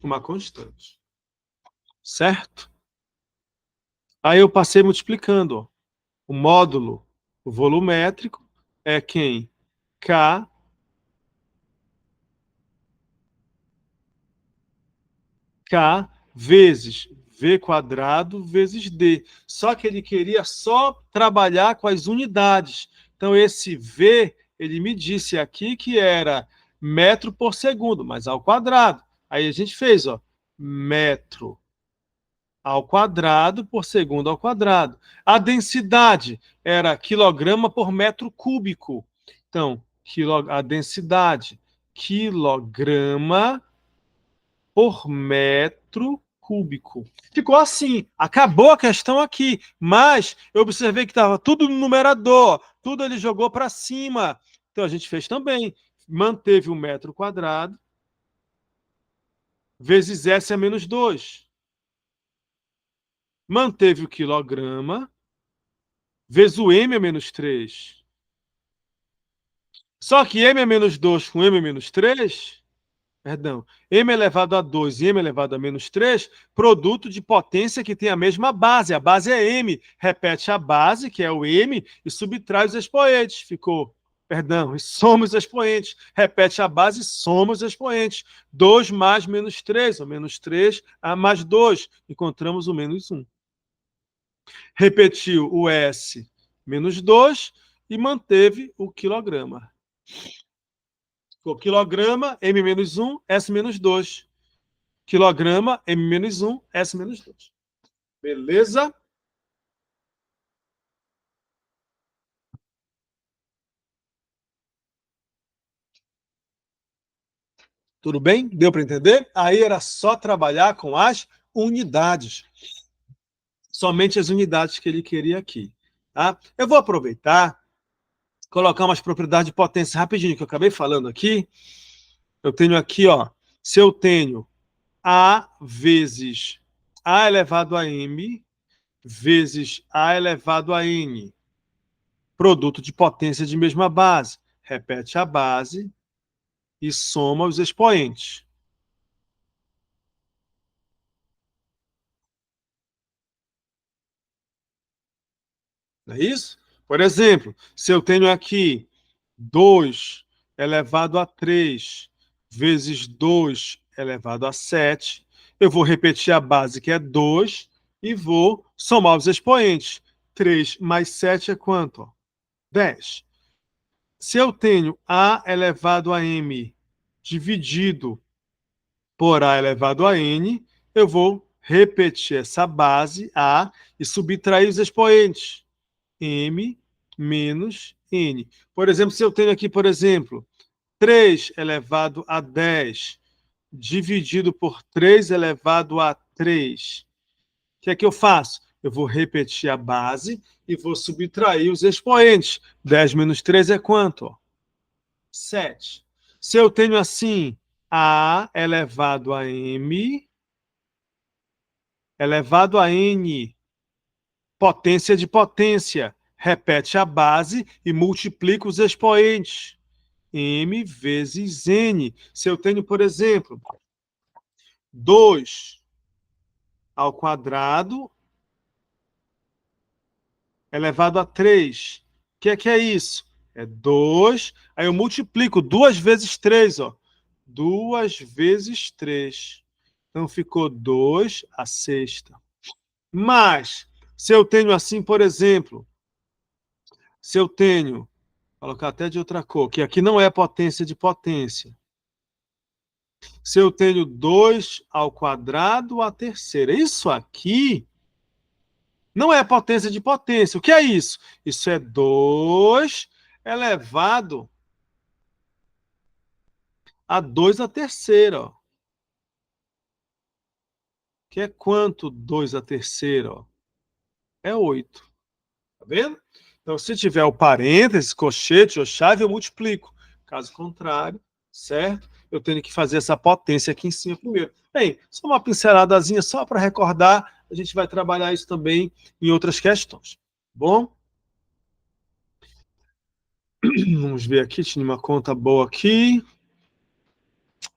Uma constante. Certo? Aí eu passei multiplicando. Ó. O módulo volumétrico é quem? K vezes V quadrado vezes D. Só que ele queria só trabalhar com as unidades. Então, esse V, ele me disse aqui que era metro por segundo, mas ao quadrado. Aí a gente fez, ó, metro ao quadrado por segundo ao quadrado. A densidade era quilograma por metro cúbico. Então, a densidade, quilograma por metro cúbico. Ficou assim, acabou a questão aqui, mas eu observei que estava tudo no numerador, tudo ele jogou para cima. Então a gente fez também, manteve o metro quadrado, vezes S a menos 2. manteve o quilograma, vezes o M é menos 3. Só que M é menos 2 com M é menos 3, perdão, M elevado a 2 e M elevado a menos 3, produto de potência que tem a mesma base. A base é M. Repete a base, que é o M, e subtrai os expoentes. Ficou, perdão, e soma os expoentes. Repete a base e soma os expoentes. 2 mais menos 3, ou menos 3 a mais 2. Encontramos o menos 1. Repetiu o S menos 2 e manteve o quilograma. Ficou quilograma, M menos 1, S menos 2. Quilograma, M menos 1, S menos 2. Beleza? Tudo bem? Deu para entender? Aí era só trabalhar com as unidades. Somente as unidades que ele queria aqui. Tá? Eu vou aproveitar, colocar umas propriedades de potência rapidinho, que eu acabei falando aqui. Eu tenho aqui, ó, se eu tenho A vezes A elevado a M vezes A elevado a N, produto de potência de mesma base. Repete a base e soma os expoentes. Não é isso? Por exemplo, se eu tenho aqui 2 elevado a 3 vezes 2 elevado a 7, eu vou repetir a base, que é 2, e vou somar os expoentes. 3 mais 7 é quanto? 10. Se eu tenho A elevado a M dividido por A elevado a N, eu vou repetir essa base, A, e subtrair os expoentes. M menos N. Por exemplo, se eu tenho aqui, por exemplo, 3 elevado a 10 dividido por 3 elevado a 3. O que é que eu faço? Eu vou repetir a base e vou subtrair os expoentes. 10 menos 3 é quanto? 7. Se eu tenho assim, A elevado a M elevado a N, potência de potência, repete a base e multiplica os expoentes. M vezes N. Se eu tenho, por exemplo, 2 ao quadrado elevado a 3. O que é isso? É 2. Aí eu multiplico 2 vezes 3, ó. 2 vezes 3. Então ficou 2 a sexta. Mas, se eu tenho assim, por exemplo, se eu tenho, vou colocar até de outra cor, que aqui não é potência de potência. Se eu tenho 2 ao quadrado à terceira. Isso aqui não é potência de potência. O que é isso? Isso é 2 elevado a 2 à terceira. Ó. Que é quanto 2 à terceira? Ó? É 8. Tá vendo? Então, se tiver o parênteses, colchete ou chave, eu multiplico. Caso contrário, certo? Eu tenho que fazer essa potência aqui em cima primeiro. Bem, só uma pinceladazinha, só para recordar, a gente vai trabalhar isso também em outras questões. Bom? Vamos ver aqui, tinha uma conta boa aqui.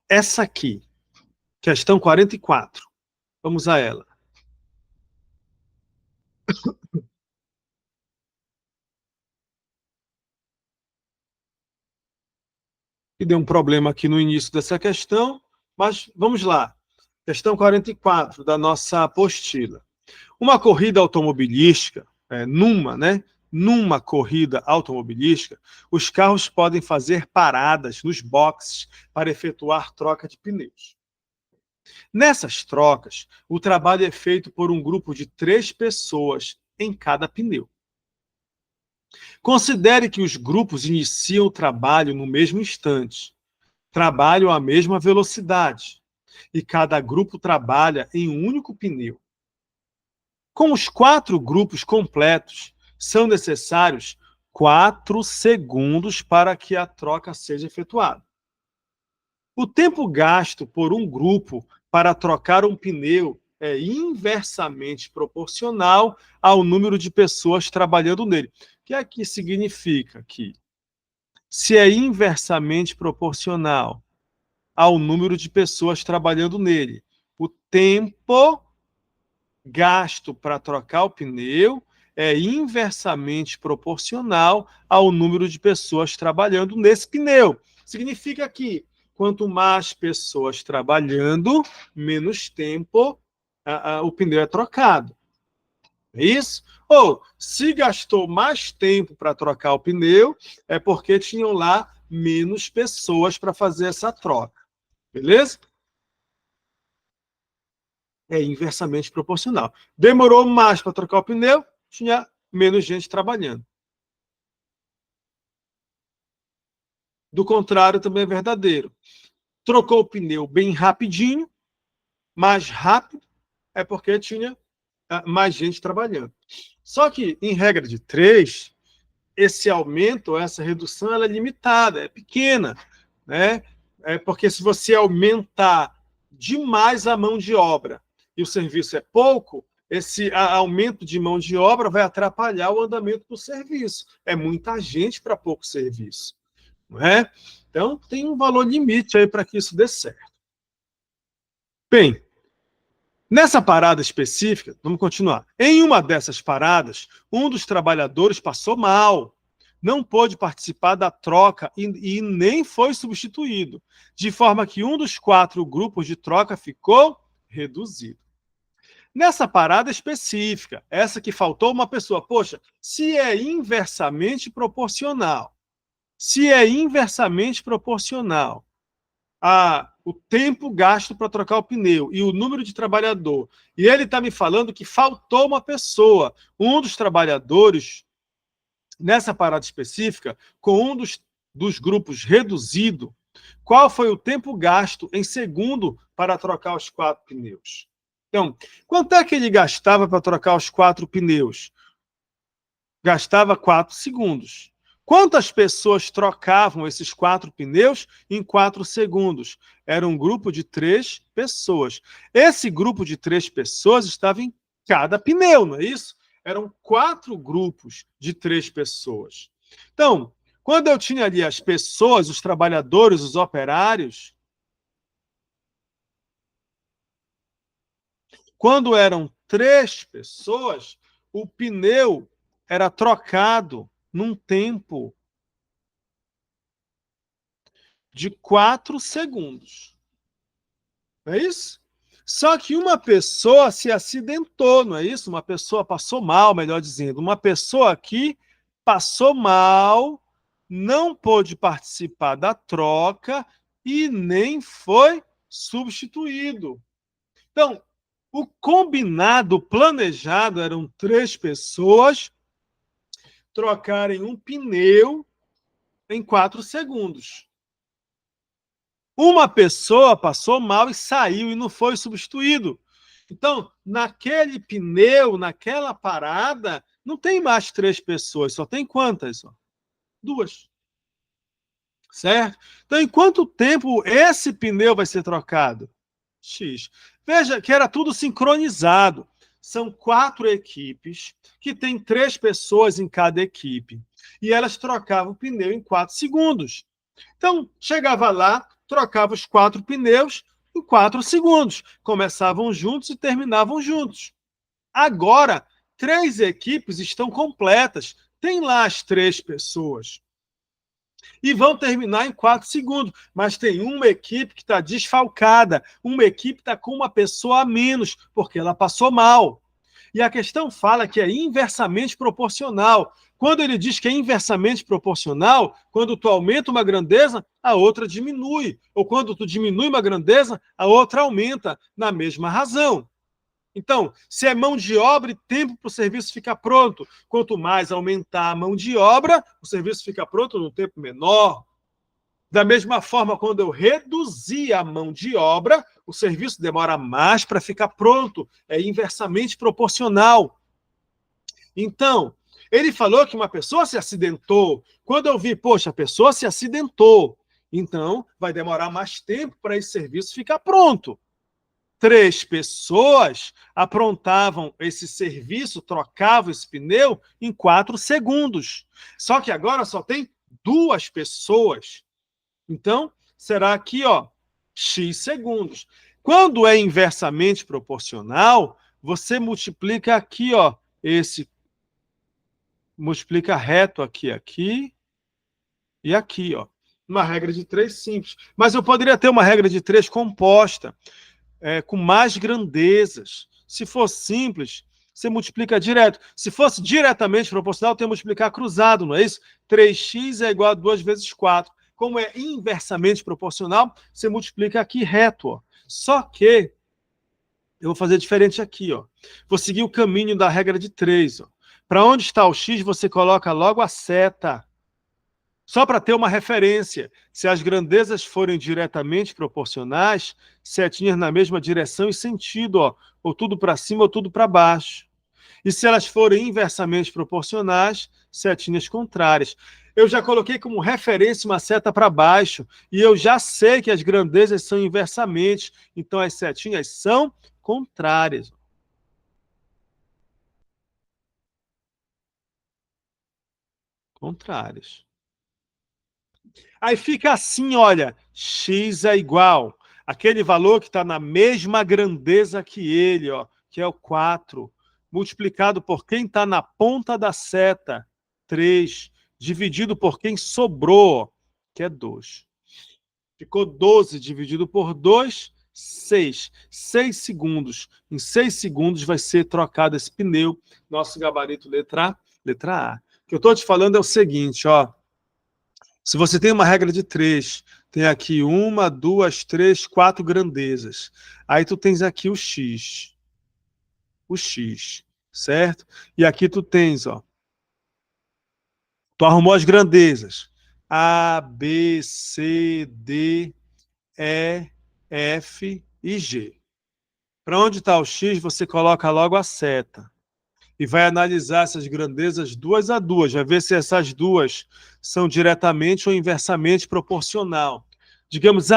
Essa aqui, questão 44. Vamos a ela. E deu um problema aqui no início dessa questão, mas vamos lá. Questão 44 da nossa apostila. Uma corrida automobilística, numa corrida automobilística, os carros podem fazer paradas nos boxes para efetuar troca de pneus. Nessas trocas, o trabalho é feito por um grupo de 3 pessoas em cada pneu. Considere que os grupos iniciam o trabalho no mesmo instante, trabalham à mesma velocidade, e cada grupo trabalha em um único pneu. Com os 4 grupos completos, são necessários 4 segundos para que a troca seja efetuada. O tempo gasto por um grupo para trocar um pneu é inversamente proporcional ao número de pessoas trabalhando nele. O que é que significa aqui? Se é inversamente proporcional ao número de pessoas trabalhando nele, o tempo gasto para trocar o pneu é inversamente proporcional ao número de pessoas trabalhando nesse pneu. Significa que quanto mais pessoas trabalhando, menos tempo o pneu é trocado. É isso? Ou, se gastou mais tempo para trocar o pneu, é porque tinham lá menos pessoas para fazer essa troca. Beleza? É inversamente proporcional. Demorou mais para trocar o pneu, tinha menos gente trabalhando. Do contrário, também é verdadeiro. Trocou o pneu bem rapidinho, mais rápido, é porque tinha mais gente trabalhando. Só que, em regra de 3, esse aumento, essa redução, ela é limitada, é pequena, né? É porque se você aumentar demais a mão de obra e o serviço é pouco, esse aumento de mão de obra vai atrapalhar o andamento do serviço. É muita gente para pouco serviço, não é? Então, tem um valor limite aí para que isso dê certo. Bem, nessa parada específica, vamos continuar. Em uma dessas paradas, um dos trabalhadores passou mal, não pôde participar da troca e nem foi substituído, de forma que um dos 4 grupos de troca ficou reduzido. Nessa parada específica, essa que faltou uma pessoa, poxa, se é inversamente proporcional, o tempo gasto para trocar o pneu e o número de trabalhador, e ele está me falando que faltou uma pessoa, um dos trabalhadores, nessa parada específica, com um dos grupos reduzido, qual foi o tempo gasto em segundo para trocar os 4 pneus? Então, quanto é que ele gastava para trocar os 4 pneus? Gastava 4 segundos. Quantas pessoas trocavam esses 4 pneus em 4 segundos? Era um grupo de 3 pessoas. Esse grupo de 3 pessoas estava em cada pneu, não é isso? Eram 4 grupos de 3 pessoas. Então, quando eu tinha ali as pessoas, os trabalhadores, os operários, quando eram 3 pessoas, o pneu era trocado num tempo de 4 segundos. Não é isso? Só que uma pessoa se acidentou, não é isso? Uma pessoa passou mal, melhor dizendo. Uma pessoa aqui passou mal, não pôde participar da troca e nem foi substituído. Então, o combinado, o planejado, eram 3 pessoas trocarem um pneu em 4 segundos. Uma pessoa passou mal e saiu e não foi substituído. Então, naquele pneu, naquela parada, não tem mais 3 pessoas, só tem quantas? 2. Certo? Então, em quanto tempo esse pneu vai ser trocado? X. Veja que era tudo sincronizado. São 4 equipes, que tem 3 pessoas em cada equipe. E elas trocavam o pneu em 4 segundos. Então, chegava lá, trocava os 4 pneus em 4 segundos. Começavam juntos e terminavam juntos. Agora, 3 equipes estão completas. Tem lá as 3 pessoas. E vão terminar em 4 segundos. Mas tem uma equipe que está desfalcada, uma equipe está com uma pessoa a menos, porque ela passou mal. E a questão fala que é inversamente proporcional. Quando ele diz que é inversamente proporcional, quando tu aumenta uma grandeza, a outra diminui. Ou quando tu diminui uma grandeza, a outra aumenta, na mesma razão. Então, se é mão de obra e tempo para o serviço ficar pronto, quanto mais aumentar a mão de obra, o serviço fica pronto num tempo menor. Da mesma forma, quando eu reduzir a mão de obra, o serviço demora mais para ficar pronto. É inversamente proporcional. Então, ele falou que uma pessoa se acidentou. Quando eu vi, poxa, a pessoa se acidentou. Então, vai demorar mais tempo para esse serviço ficar pronto. 3 pessoas aprontavam esse serviço, trocavam esse pneu em 4 segundos. Só que agora só tem 2 pessoas. Então, será aqui, ó, X segundos. Quando é inversamente proporcional, você multiplica aqui, ó, multiplica reto aqui e aqui, ó. Uma regra de 3 simples. Mas eu poderia ter uma regra de 3 composta, com mais grandezas. Se for simples, você multiplica direto. Se fosse diretamente proporcional, tem que multiplicar cruzado, não é isso? 3x é igual a 2 vezes 4. Como é inversamente proporcional, você multiplica aqui reto, ó. Só que eu vou fazer diferente aqui, ó. Vou seguir o caminho da regra de 3, ó. Para onde está o x, você coloca logo a seta. Só para ter uma referência, se as grandezas forem diretamente proporcionais, setinhas na mesma direção e sentido, ó, ou tudo para cima ou tudo para baixo. E se elas forem inversamente proporcionais, setinhas contrárias. Eu já coloquei como referência uma seta para baixo, e eu já sei que as grandezas são inversamente, então as setinhas são contrárias. Contrárias. Aí fica assim, olha, x é igual aquele valor que está na mesma grandeza que ele, ó, que é o 4, multiplicado por quem está na ponta da seta, 3, dividido por quem sobrou, ó, que é 2. Ficou 12 dividido por 2, 6. 6 segundos. Em 6 segundos vai ser trocado esse pneu, nosso gabarito letra A. O que eu estou te falando é o seguinte, ó. Se você tem uma regra de 3, tem aqui 1, 2, 3, 4 grandezas. Aí tu tens aqui o x, certo? E aqui tu tens, ó, tu arrumou as grandezas. A, B, C, D, E, F e G. Para onde está o x, você coloca logo a seta. E vai analisar essas grandezas 2 a 2, vai ver se essas duas são diretamente ou inversamente proporcional. Digamos,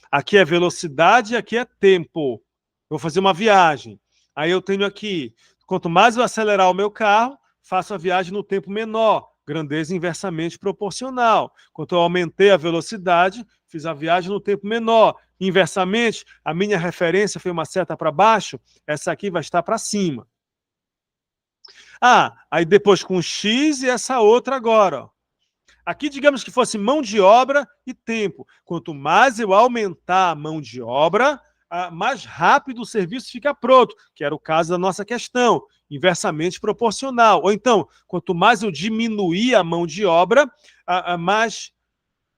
aqui é velocidade e aqui é tempo. Eu vou fazer uma viagem. Aí eu tenho aqui, quanto mais eu acelerar o meu carro, faço a viagem no tempo menor, grandeza inversamente proporcional. Quanto eu aumentei a velocidade, fiz a viagem no tempo menor. Inversamente, a minha referência foi uma seta para baixo, essa aqui vai estar para cima. Aí depois com X e essa outra agora. Ó. Aqui, digamos que fosse mão de obra e tempo. Quanto mais eu aumentar a mão de obra, mais rápido o serviço fica pronto, que era o caso da nossa questão, inversamente proporcional. Ou então, quanto mais eu diminuir a mão de obra, mais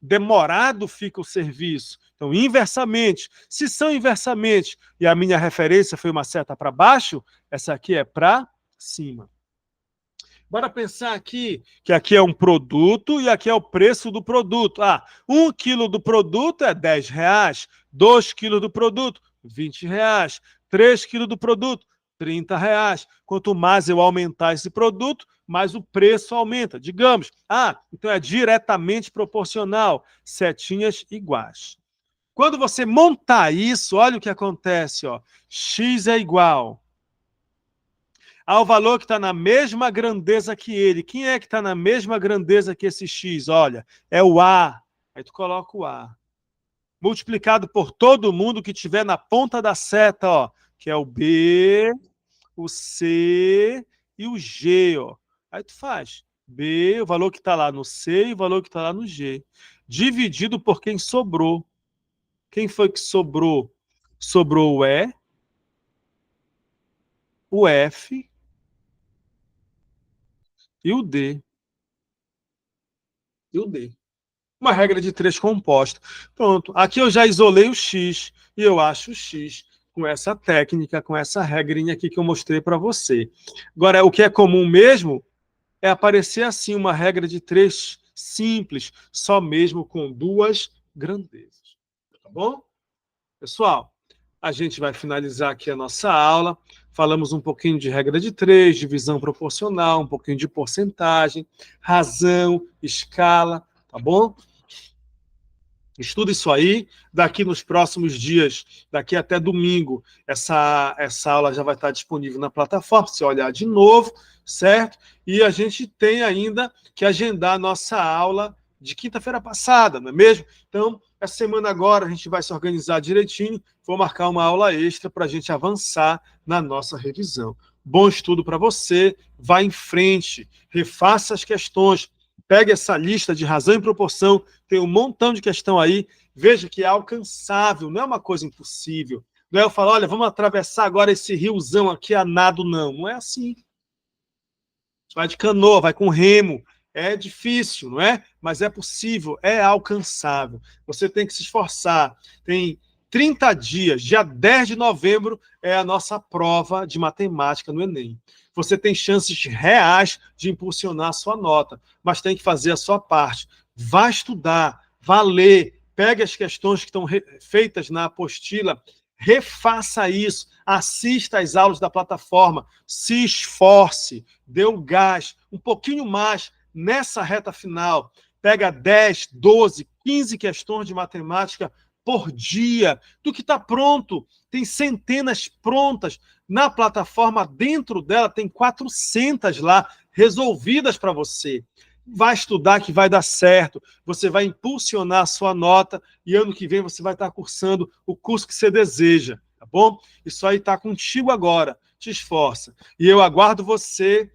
demorado fica o serviço. Então, inversamente. Se são inversamente e a minha referência foi uma seta para baixo, essa aqui é para cima. Bora pensar aqui, que aqui é um produto e aqui é o preço do produto. 1 quilo do produto é R$10, 2 quilos do produto, R$20, 3 quilos do produto, R$30. Quanto mais eu aumentar esse produto, mais o preço aumenta. Digamos, então é diretamente proporcional, setinhas iguais. Quando você montar isso, olha o que acontece, ó. X é igual ao valor que está na mesma grandeza que ele. Quem é que está na mesma grandeza que esse x? Olha, é o A. Aí tu coloca o A. Multiplicado por todo mundo que tiver na ponta da seta, ó, que é o B, o C e o G. Ó. Aí tu faz B, o valor que está lá no C e o valor que está lá no G. Dividido por quem sobrou. Quem foi que sobrou? Sobrou o E, o F e o D. E o D. Uma regra de 3 composta. Pronto. Aqui eu já isolei o X e eu acho o X com essa técnica, com essa regrinha aqui que eu mostrei para você. Agora, o que é comum mesmo é aparecer assim uma regra de 3 simples, só mesmo com 2 grandezas. Tá bom? Pessoal, a gente vai finalizar aqui a nossa aula. Falamos um pouquinho de regra de 3, divisão proporcional, um pouquinho de porcentagem, razão, escala, tá bom? Estuda isso aí, daqui nos próximos dias, daqui até domingo, essa aula já vai estar disponível na plataforma, para você olhar de novo, certo? E a gente tem ainda que agendar a nossa aula de quinta-feira passada, não é mesmo? Então, essa semana agora a gente vai se organizar direitinho, vou marcar uma aula extra para a gente avançar na nossa revisão. Bom estudo para você, vá em frente, refaça as questões, pegue essa lista de razão e proporção, tem um montão de questão aí, veja que é alcançável, não é uma coisa impossível. Não é eu falar, olha, vamos atravessar agora esse riozão aqui a nado, não. Não é assim. Você vai de canoa, vai com remo. É difícil, não é? Mas é possível, é alcançável. Você tem que se esforçar. Tem 30 dias, dia 10 de novembro é a nossa prova de matemática no Enem. Você tem chances reais de impulsionar a sua nota, mas tem que fazer a sua parte. Vá estudar, vá ler, pegue as questões que estão feitas na apostila, refaça isso, assista às aulas da plataforma, se esforce, dê um gás, um pouquinho mais nessa reta final. Pega 10, 12, 15 questões de matemática por dia, do que está pronto. Tem centenas prontas na plataforma, dentro dela tem 400 lá, resolvidas para você. Vai estudar que vai dar certo, você vai impulsionar a sua nota e ano que vem você vai estar cursando o curso que você deseja, tá bom? Isso aí está contigo agora, te esforça. E eu aguardo você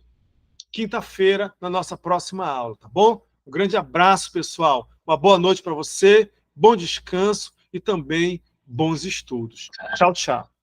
quinta-feira na nossa próxima aula, tá bom? Um grande abraço, pessoal. Uma boa noite para você, bom descanso e também bons estudos. Tchau, tchau.